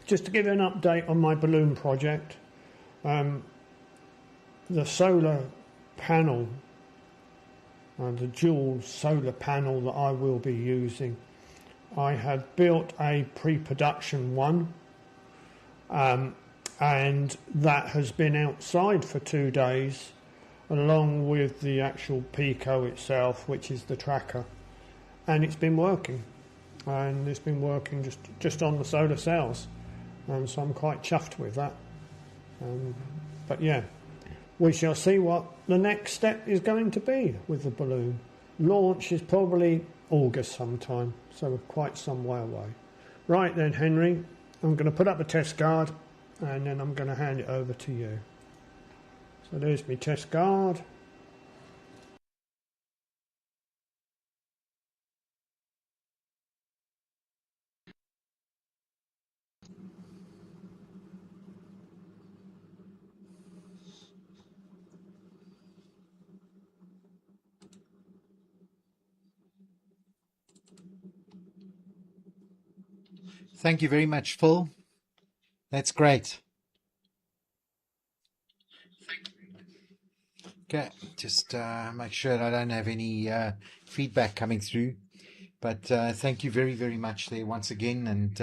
Just to give you an update on my balloon project. The solar panel, the dual solar panel that I will be using, I have built a pre-production one, and that has been outside for 2 days, along with the actual Pico itself, which is the tracker, and it's been working. And it's been working just on the solar cells, and so I'm quite chuffed with that. But yeah, we shall see what the next step is going to be with the balloon. Launch is probably August sometime, so we're quite some way away. Right then, Henry, I'm going to put up a test guard, and then I'm going to hand it over to you. So there's my test guard. Thank you very much, Phil. That's great. Okay, just make sure I don't have any feedback coming through. But thank you very, very much there once again. And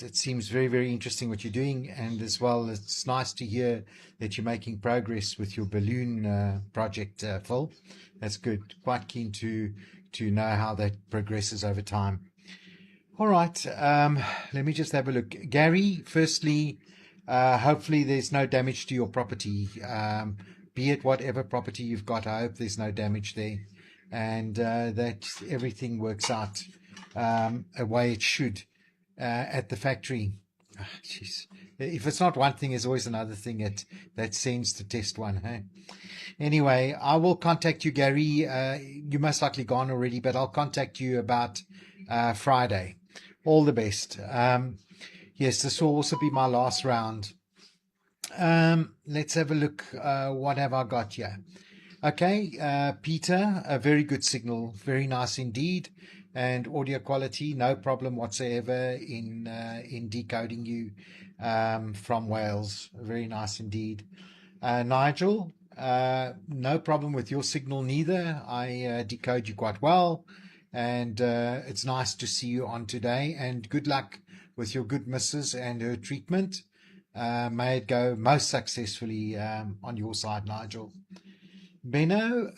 it seems very, very interesting what you're doing. And as well, it's nice to hear that you're making progress with your balloon project, Phil. That's good. Quite keen to know how that progresses over time. All right, let me just have a look. Gary, firstly, hopefully there's no damage to your property. Be it whatever property you've got, I hope there's no damage there, and that everything works out a way it should at the factory. Oh, jeez. If it's not one thing, there's always another thing that sends to test one. Hey? Anyway, I will contact you, Gary. You're most likely gone already, but I'll contact you about Friday. All the best. Yes, this will also be my last round. Let's have a look. What have I got here? Okay, Peter, a very good signal. Very nice indeed. And audio quality, no problem whatsoever in decoding you from Wales. Very nice indeed. Nigel, no problem with your signal neither. I decode you quite well. And it's nice to see you on today. And good luck with your good missus and her treatment. May it go most successfully on your side, Nigel. Benno,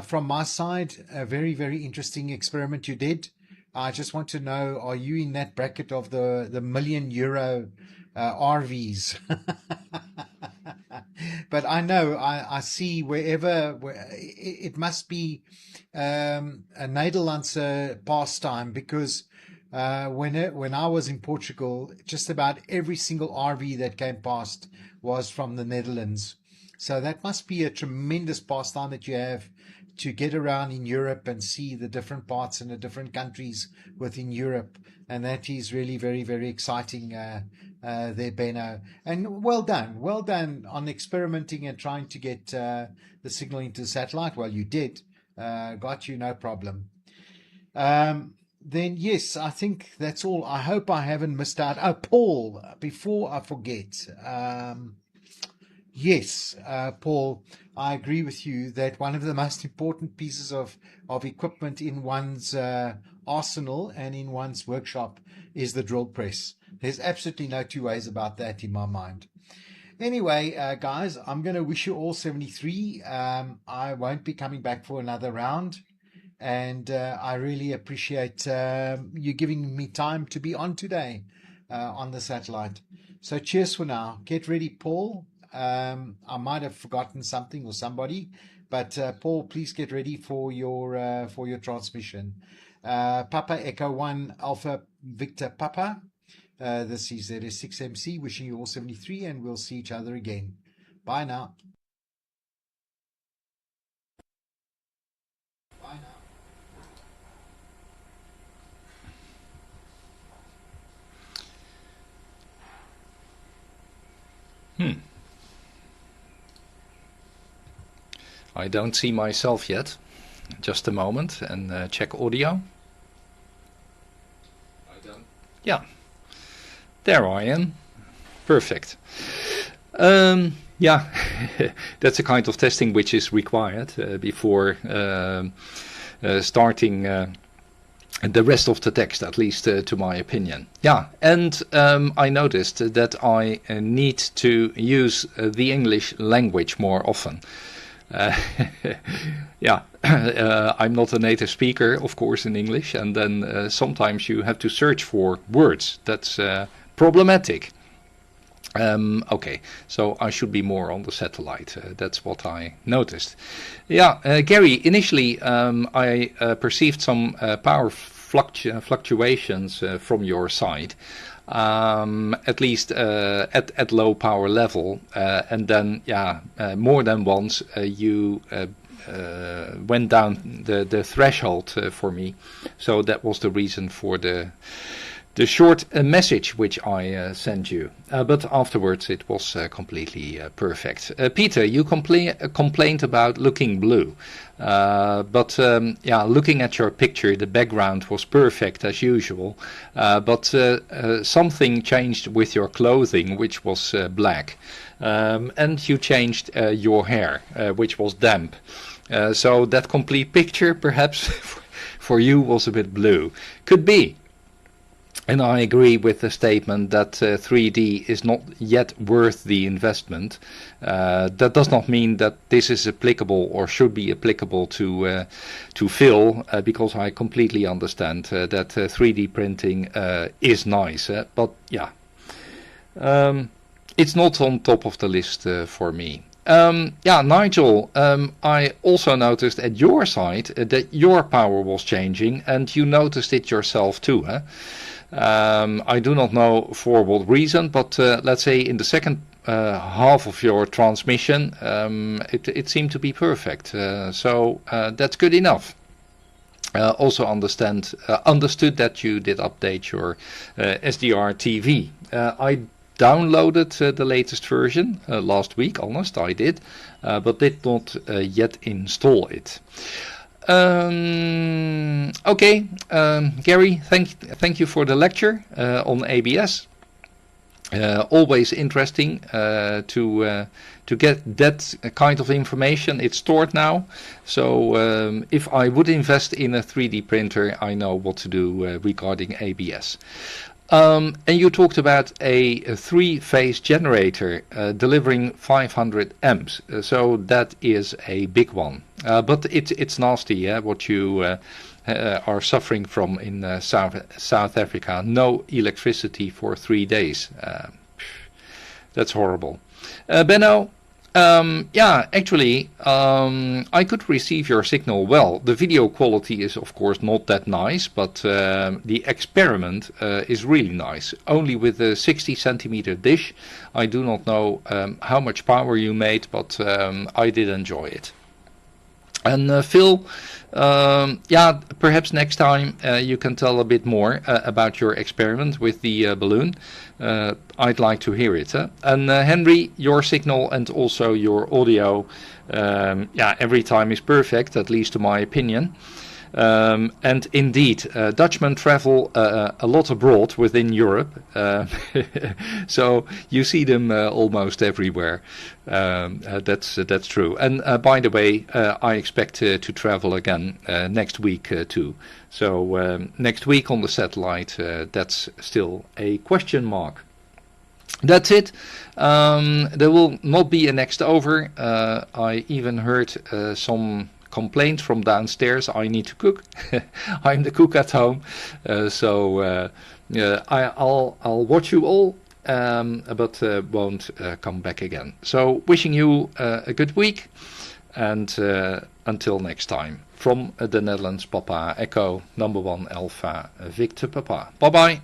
from my side, a very, very interesting experiment you did. I just want to know, are you in that bracket of the €1 million RVs? But I know, I see where it must be a Nederlandse pastime, because when I was in Portugal, just about every single RV that came past was from the Netherlands. So that must be a tremendous pastime that you have to get around in Europe and see the different parts and the different countries within Europe. And that is really very, very exciting there, Benno. And well done on experimenting and trying to get the signal into the satellite. Well, you did. Got you, no problem. Then yes, I think that's all. I hope I haven't missed out. Oh, Paul, before I forget, yes, Paul, I agree with you that one of the most important pieces of equipment in one's arsenal and in one's workshop is the drill press. There's absolutely no two ways about that in my mind. Anyway, guys, I'm going to wish you all 73. I won't be coming back for another round. And I really appreciate you giving me time to be on today on the satellite. So cheers for now. Get ready, Paul. I might have forgotten something or somebody, but Paul, please get ready for your transmission. Papa Echo 1 Alpha Victor Papa. This is ZS6MC wishing you all 73, and we'll see each other again. Bye now. Bye now. I don't see myself yet. Just a moment and check audio. I don't. Yeah, there I am. Perfect. Yeah, that's a kind of testing which is required before starting the rest of the text, at least to my opinion. Yeah, and I noticed that I need to use the English language more often. Yeah, I'm not a native speaker, of course, in English, and then sometimes you have to search for words. That's problematic. Okay, so I should be more on the satellite. That's what I noticed. Yeah, Gary, initially I perceived some power fluctuations from your side, at least at low power level, and then yeah, more than once you went down the threshold for me. So that was the reason for the short message which I sent you, but afterwards it was completely perfect. Peter, you complained about looking blue, but yeah, looking at your picture, the background was perfect as usual, but something changed with your clothing, which was black, and you changed your hair, which was damp. So that complete picture, perhaps, for you was a bit blue. Could be. And I agree with the statement that 3D is not yet worth the investment. That does not mean that this is applicable or should be applicable to Phil, because I completely understand that 3D printing is nice. But yeah, it's not on top of the list for me. Yeah, Nigel, I also noticed at your side that your power was changing, and you noticed it yourself too, huh? I do not know for what reason, but let's say in the second half of your transmission, it seemed to be perfect. So that's good enough. Also understood that you did update your SDR TV. I downloaded the latest version last week, honest, I did, but did not yet install it. Okay, Gary, thank you for the lecture on ABS. Always interesting to get that kind of information. It's stored now, so if I would invest in a 3D printer, I know what to do regarding ABS. And you talked about a three-phase generator delivering 500 amps, so that is a big one. But it's nasty, yeah, what you are suffering from in South Africa. No electricity for 3 days. That's horrible. Benno, yeah, actually, I could receive your signal well. The video quality is, of course, not that nice, but the experiment is really nice. Only with a 60 centimeter dish. I do not know how much power you made, but I did enjoy it. And Phil, yeah, perhaps next time you can tell a bit more about your experiment with the balloon. I'd like to hear it. And Henry, your signal and also your audio, yeah, every time is perfect, at least to my opinion. And indeed, Dutchmen travel a lot abroad within Europe, so you see them almost everywhere. That's true. And by the way, I expect to travel again next week too. So next week on the satellite, that's still a question mark. That's it. There will not be a next over. I even heard some complaint from downstairs. I need to cook. I'm the cook at home, so I'll watch you all, but won't come back again. So wishing you a good week, and until next time. From the Netherlands, Papa Echo #1 Alpha Victor Papa. Bye bye.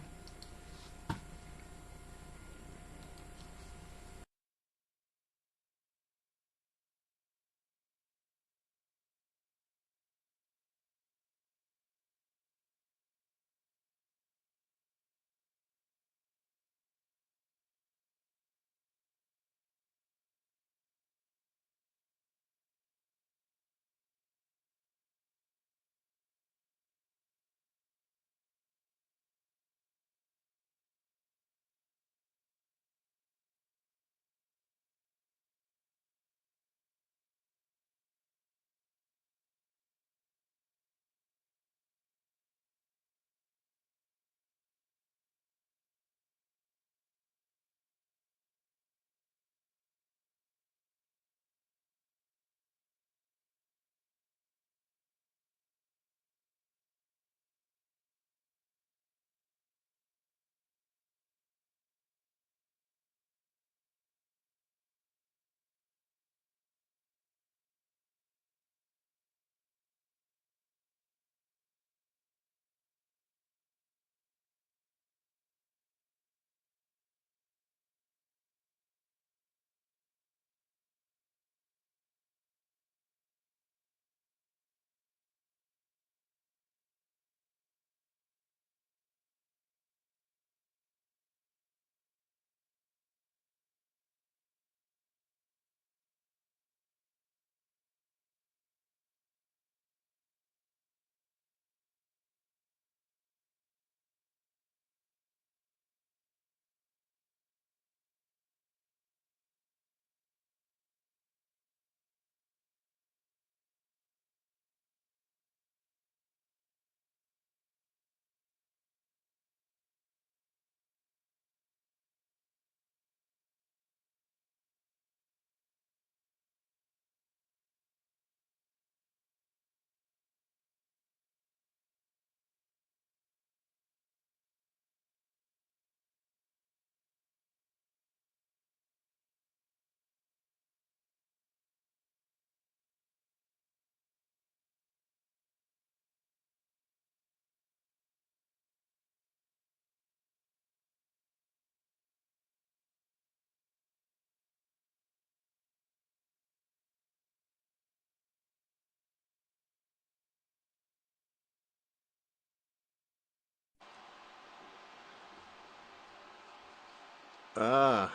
Ah,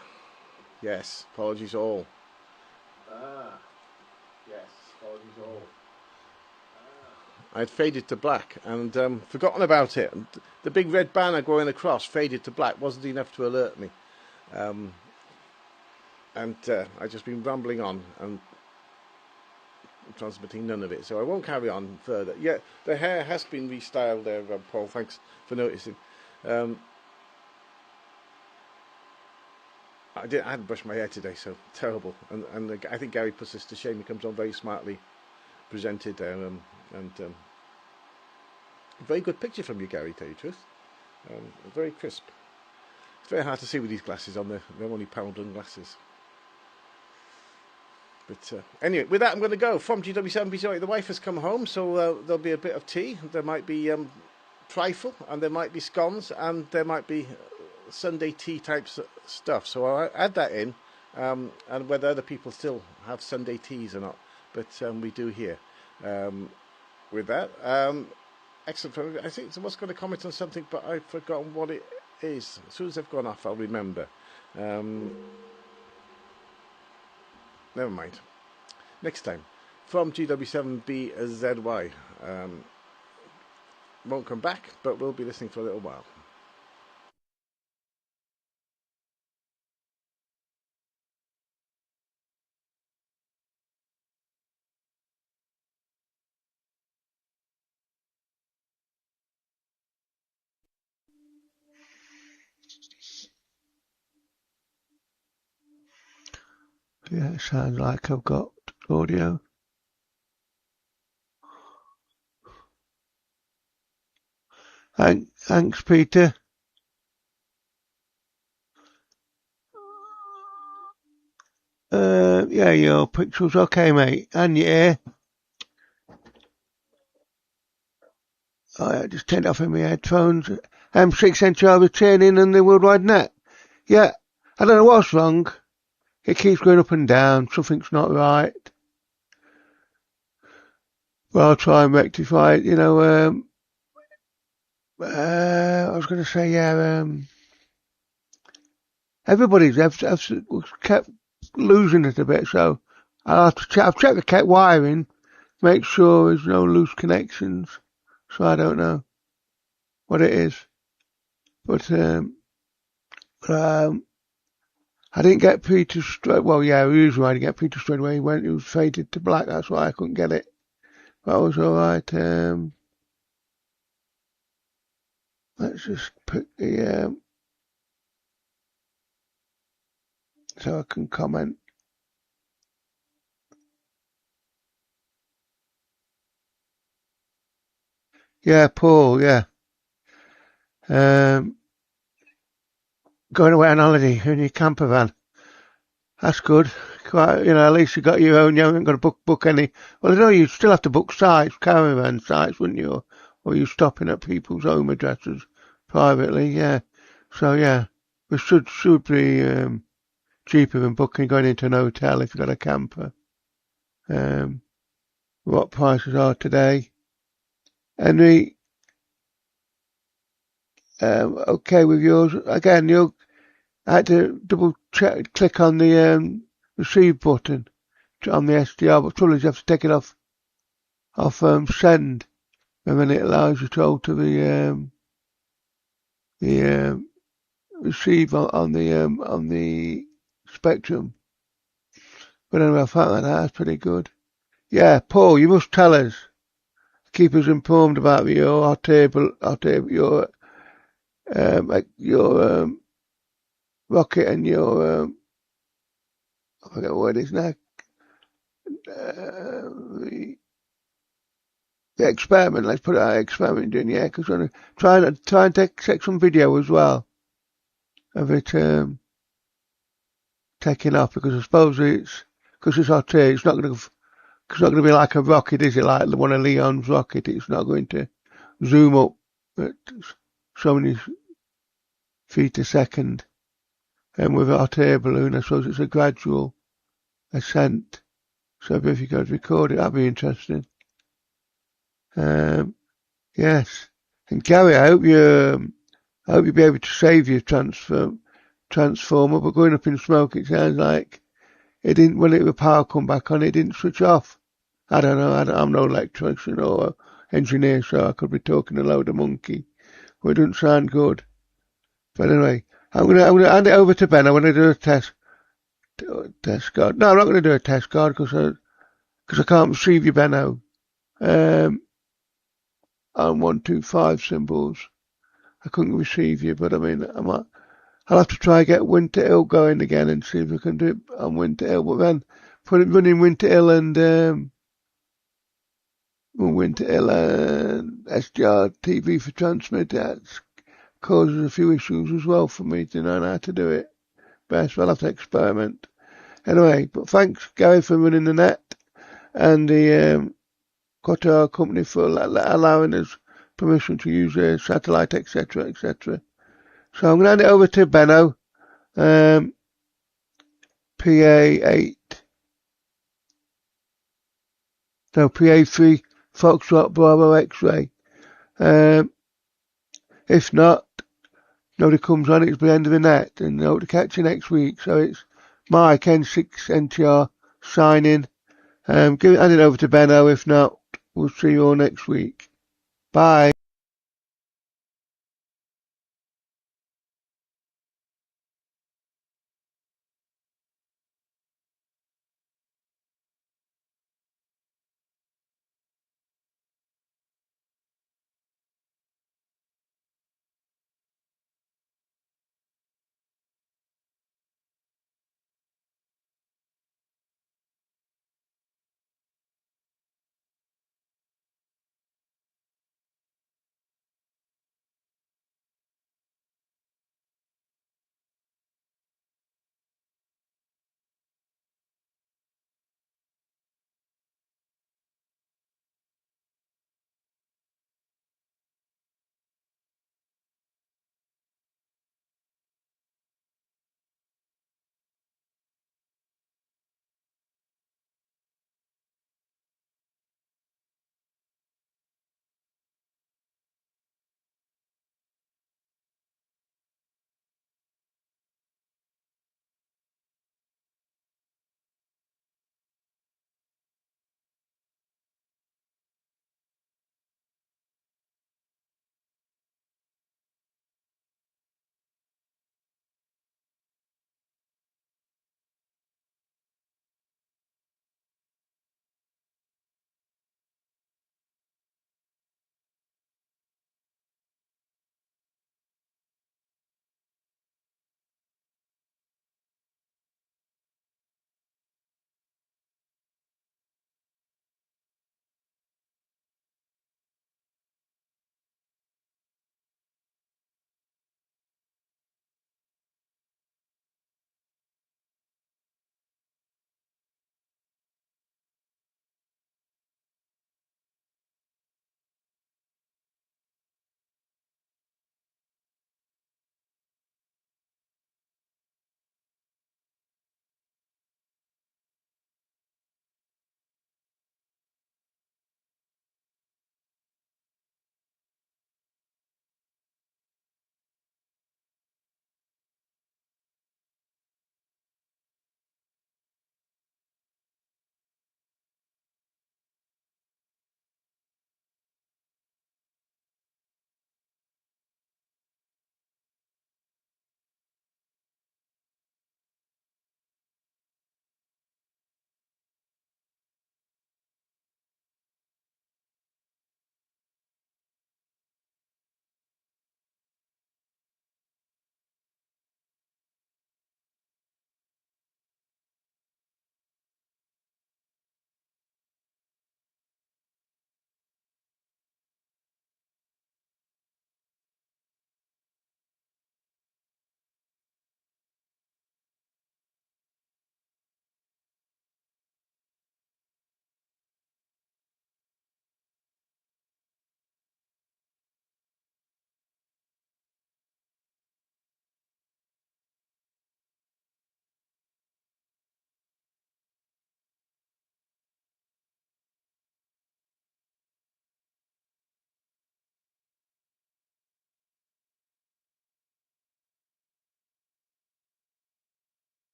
yes. Apologies all. Ah, yes. Apologies all. I'd faded to black and forgotten about it. And the big red banner going across, faded to black, wasn't enough to alert me. And I've just been rambling on and transmitting none of it, so I won't carry on further. Yeah, the hair has been restyled there, Paul. Thanks for noticing. I hadn't brushed my hair today, so terrible. And I think Gary puts this to shame. He comes on very smartly presented there, very good picture from you, Gary, tell you the truth. Very crisp. It's very hard to see with these glasses on. They're only powder glasses. But anyway, with that, I'm going to go. From GW7BC, the wife has come home, so there'll be a bit of tea. There might be trifle, and there might be scones, and there might be Sunday tea type stuff. So I'll add that in, and whether other people still have Sunday teas or not. But we do here. with that. Excellent. I think someone's going to comment on something, but I've forgotten what it is. As soon as they've gone off, I'll remember. Never mind. Next time. From GW7BZY. Won't come back, but we'll be listening for a little while. Yeah, it sounds like I've got audio. Thanks, Peter. Yeah, your picture's okay, mate. And your hair. Oh, I just turned off in my headphones. M6 Central training on the Worldwide Net. Yeah, I don't know what's wrong. It keeps going up and down. Something's not right. Well, I'll try and rectify it. I was going to say, yeah, everybody's kept losing it a bit, so I'll have to check. I've checked the wiring, make sure there's no loose connections. So I don't know what it is, but I didn't get Peter straight. Well, yeah, usually I didn't get Peter straight away. It was faded to black. That's why I couldn't get it. That was all right. Let's just pick the so I can comment. Yeah, Paul. Yeah. Going away on holiday in your camper van. That's good. Quite, at least you got your own. You haven't got to book any. Well, I know you still have to book sites, caravan sites, wouldn't you? Or you stopping at people's home addresses privately. Yeah. So yeah, it should be cheaper than going into an hotel if you've got a camper. What prices are today? Henry, okay with yours again? I had to click on the receive button on the SDR, but trouble is you have to take it off send, and then it allows you to alter the receive on the spectrum. But anyway, I found that's pretty good. Yeah, Paul, you must tell us, keep us informed about your table, your rocket and your I forget what it is now. The experiment. Let's put it out. Experiment doing, yeah, because we're try and take some video as well of it taking off, because I suppose because it's hot air, it's not going to be like a rocket, is it? Like one of Leon's rocket, it's not going to zoom up at so many feet a second. And with a hot air balloon, I suppose it's a gradual ascent. So if you could record it, that'd be interesting. Yes. And Gary, I hope you'll be able to save your transformer, but going up in smoke, it sounds like it didn't, when the power come back on, it didn't switch off. I don't know, I'm no electrician or engineer, so I could be talking a load of monkey, but it doesn't sound good. But anyway, I'm gonna hand it over to Ben. I want to do a test card. No, I'm not going to do a test card because I can't receive you, Benno. On 125 symbols, I couldn't receive you, but I mean, I'll have to try and get Winter Hill going again and see if we can do it on Winter Hill. But then running Winter Hill and SGR TV for transmit, that causes a few issues as well for me to know how to do it best. I'll have to experiment. Anyway, but thanks, Gary, for running the net and the Qatar company for allowing us permission to use a satellite, etc., etc. So I'm going to hand it over to Benno, PA8. So PA3 Foxtrot Bravo X-ray. If not, nobody comes on, it's the end of the net, and I hope to catch you next week. So it's Mike N6NTR signing. Hand it over to Benno. If not, we'll see you all next week. Bye.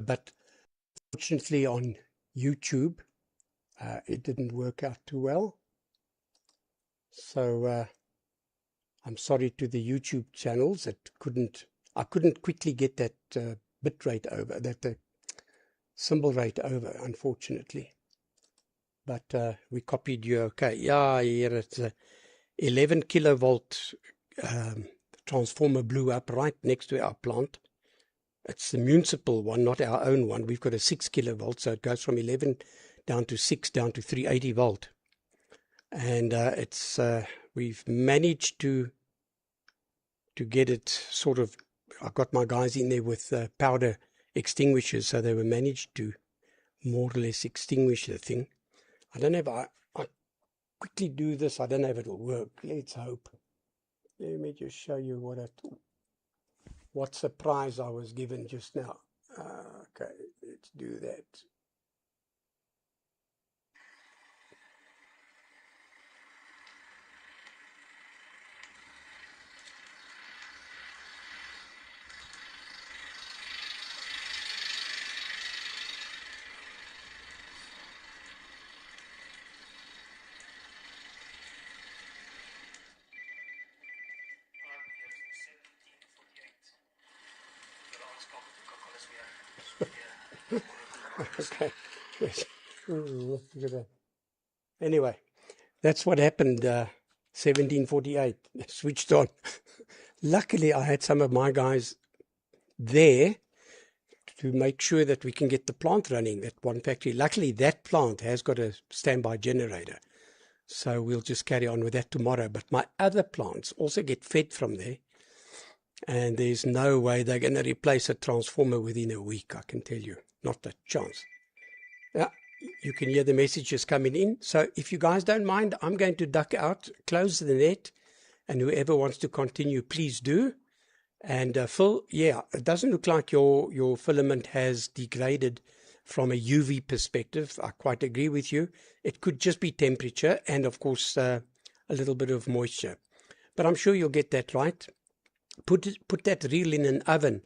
But fortunately on YouTube, it didn't work out too well. So I'm sorry to the YouTube channels that couldn't I couldn't quickly get that bit rate over, that symbol rate over, unfortunately. But we copied you okay. Yeah, here it's a 11 kilovolt transformer blew up right next to our plant. It's the municipal one, not our own one. We've got a 6 kilovolt, so it goes from 11 down to 6 down to 380 volt. And we've managed to get it sort of. I've got my guys in there with powder extinguishers, so they were managed to more or less extinguish the thing. I don't know if I quickly do this. I don't know if it'll work. Let's hope. Let me just show you what surprise I was given just now. Okay, let's do that. Okay. Anyway, that's what happened. 1748 switched on. Luckily, I had some of my guys there to make sure that we can get the plant running. That one factory. Luckily, that plant has got a standby generator, so we'll just carry on with that tomorrow. But my other plants also get fed from there, and there's no way they're going to replace a transformer within a week. I can tell you, not a chance. Yeah, you can hear the messages coming in. So if you guys don't mind, I'm going to duck out, close the net, and whoever wants to continue, please do. And Phil, yeah, it doesn't look like your filament has degraded from a UV perspective. I quite agree with you. It could just be temperature and, of course, a little bit of moisture. But I'm sure you'll get that right. Put that reel in an oven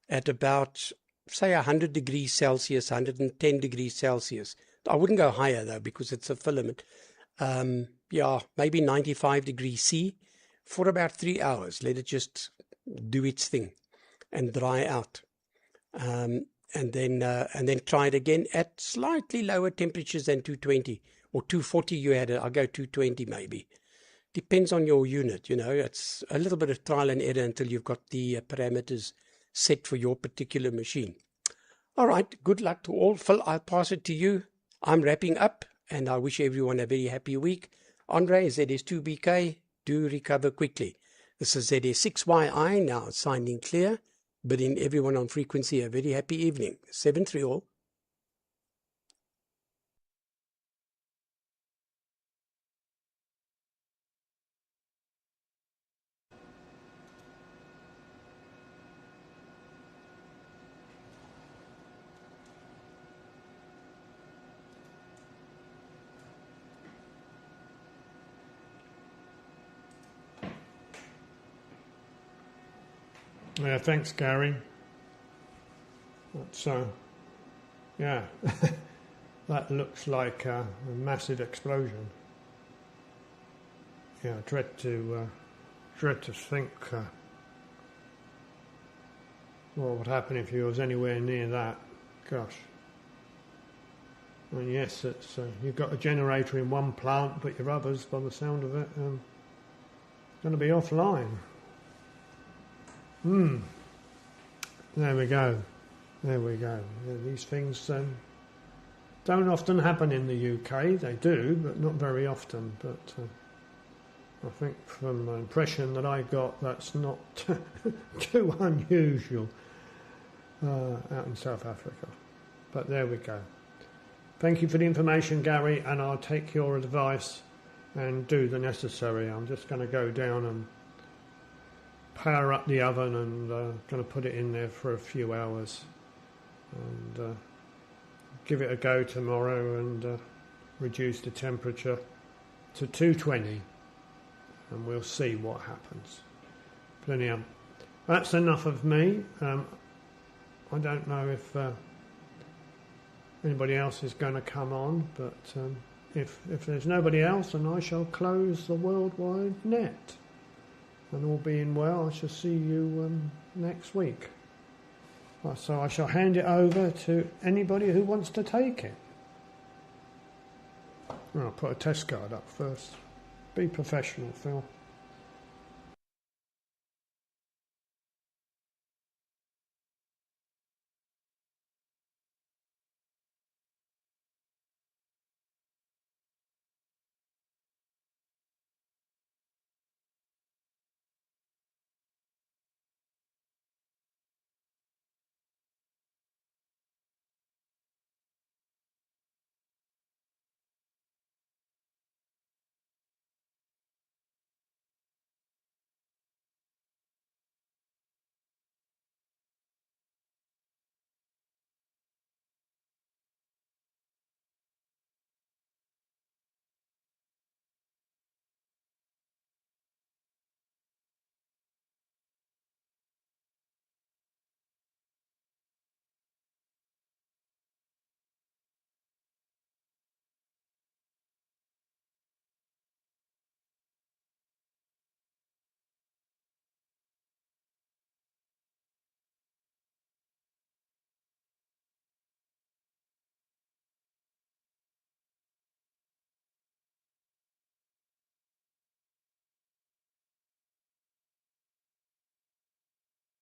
at about, say, 100 degrees Celsius, 110 degrees Celsius. I wouldn't go higher, though, because it's a filament. Yeah, maybe 95 degrees C for about 3 hours. Let it just do its thing and dry out. And then try it again at slightly lower temperatures than 220 or 240 you had it. I'll go 220 maybe. Depends on your unit, you know. It's a little bit of trial and error until you've got the parameters set for your particular machine. All right, good luck to all. Phil, I'll pass it to you. I'm wrapping up, and I wish everyone a very happy week. Andre, ZS2BK, do recover quickly. This is ZS6YI, now signing clear, bidding everyone on frequency a very happy evening. 7-3 all. Yeah, thanks, Gary. That's, yeah, that looks like a massive explosion. Yeah, I dread to think what would happen if you was anywhere near that. Gosh. And yes, it's you've got a generator in one plant, but your others, by the sound of it, going to be offline. There we go. There we go. Yeah, these things don't often happen in the UK. They do, but not very often. But I think from the impression that I got, that's not too unusual out in South Africa. But there we go. Thank you for the information, Gary, and I'll take your advice and do the necessary. I'm just going to go down and power up the oven and going to put it in there for a few hours and give it a go tomorrow and reduce the temperature to 220 and we'll see what happens. But anyhow, that's enough of me. I don't know if anybody else is going to come on, but if there's nobody else, then I shall close the worldwide net. and all being well, I shall see you next week. So I shall hand it over to anybody who wants to take it. Well, I'll put a test card up first. Be professional, Phil.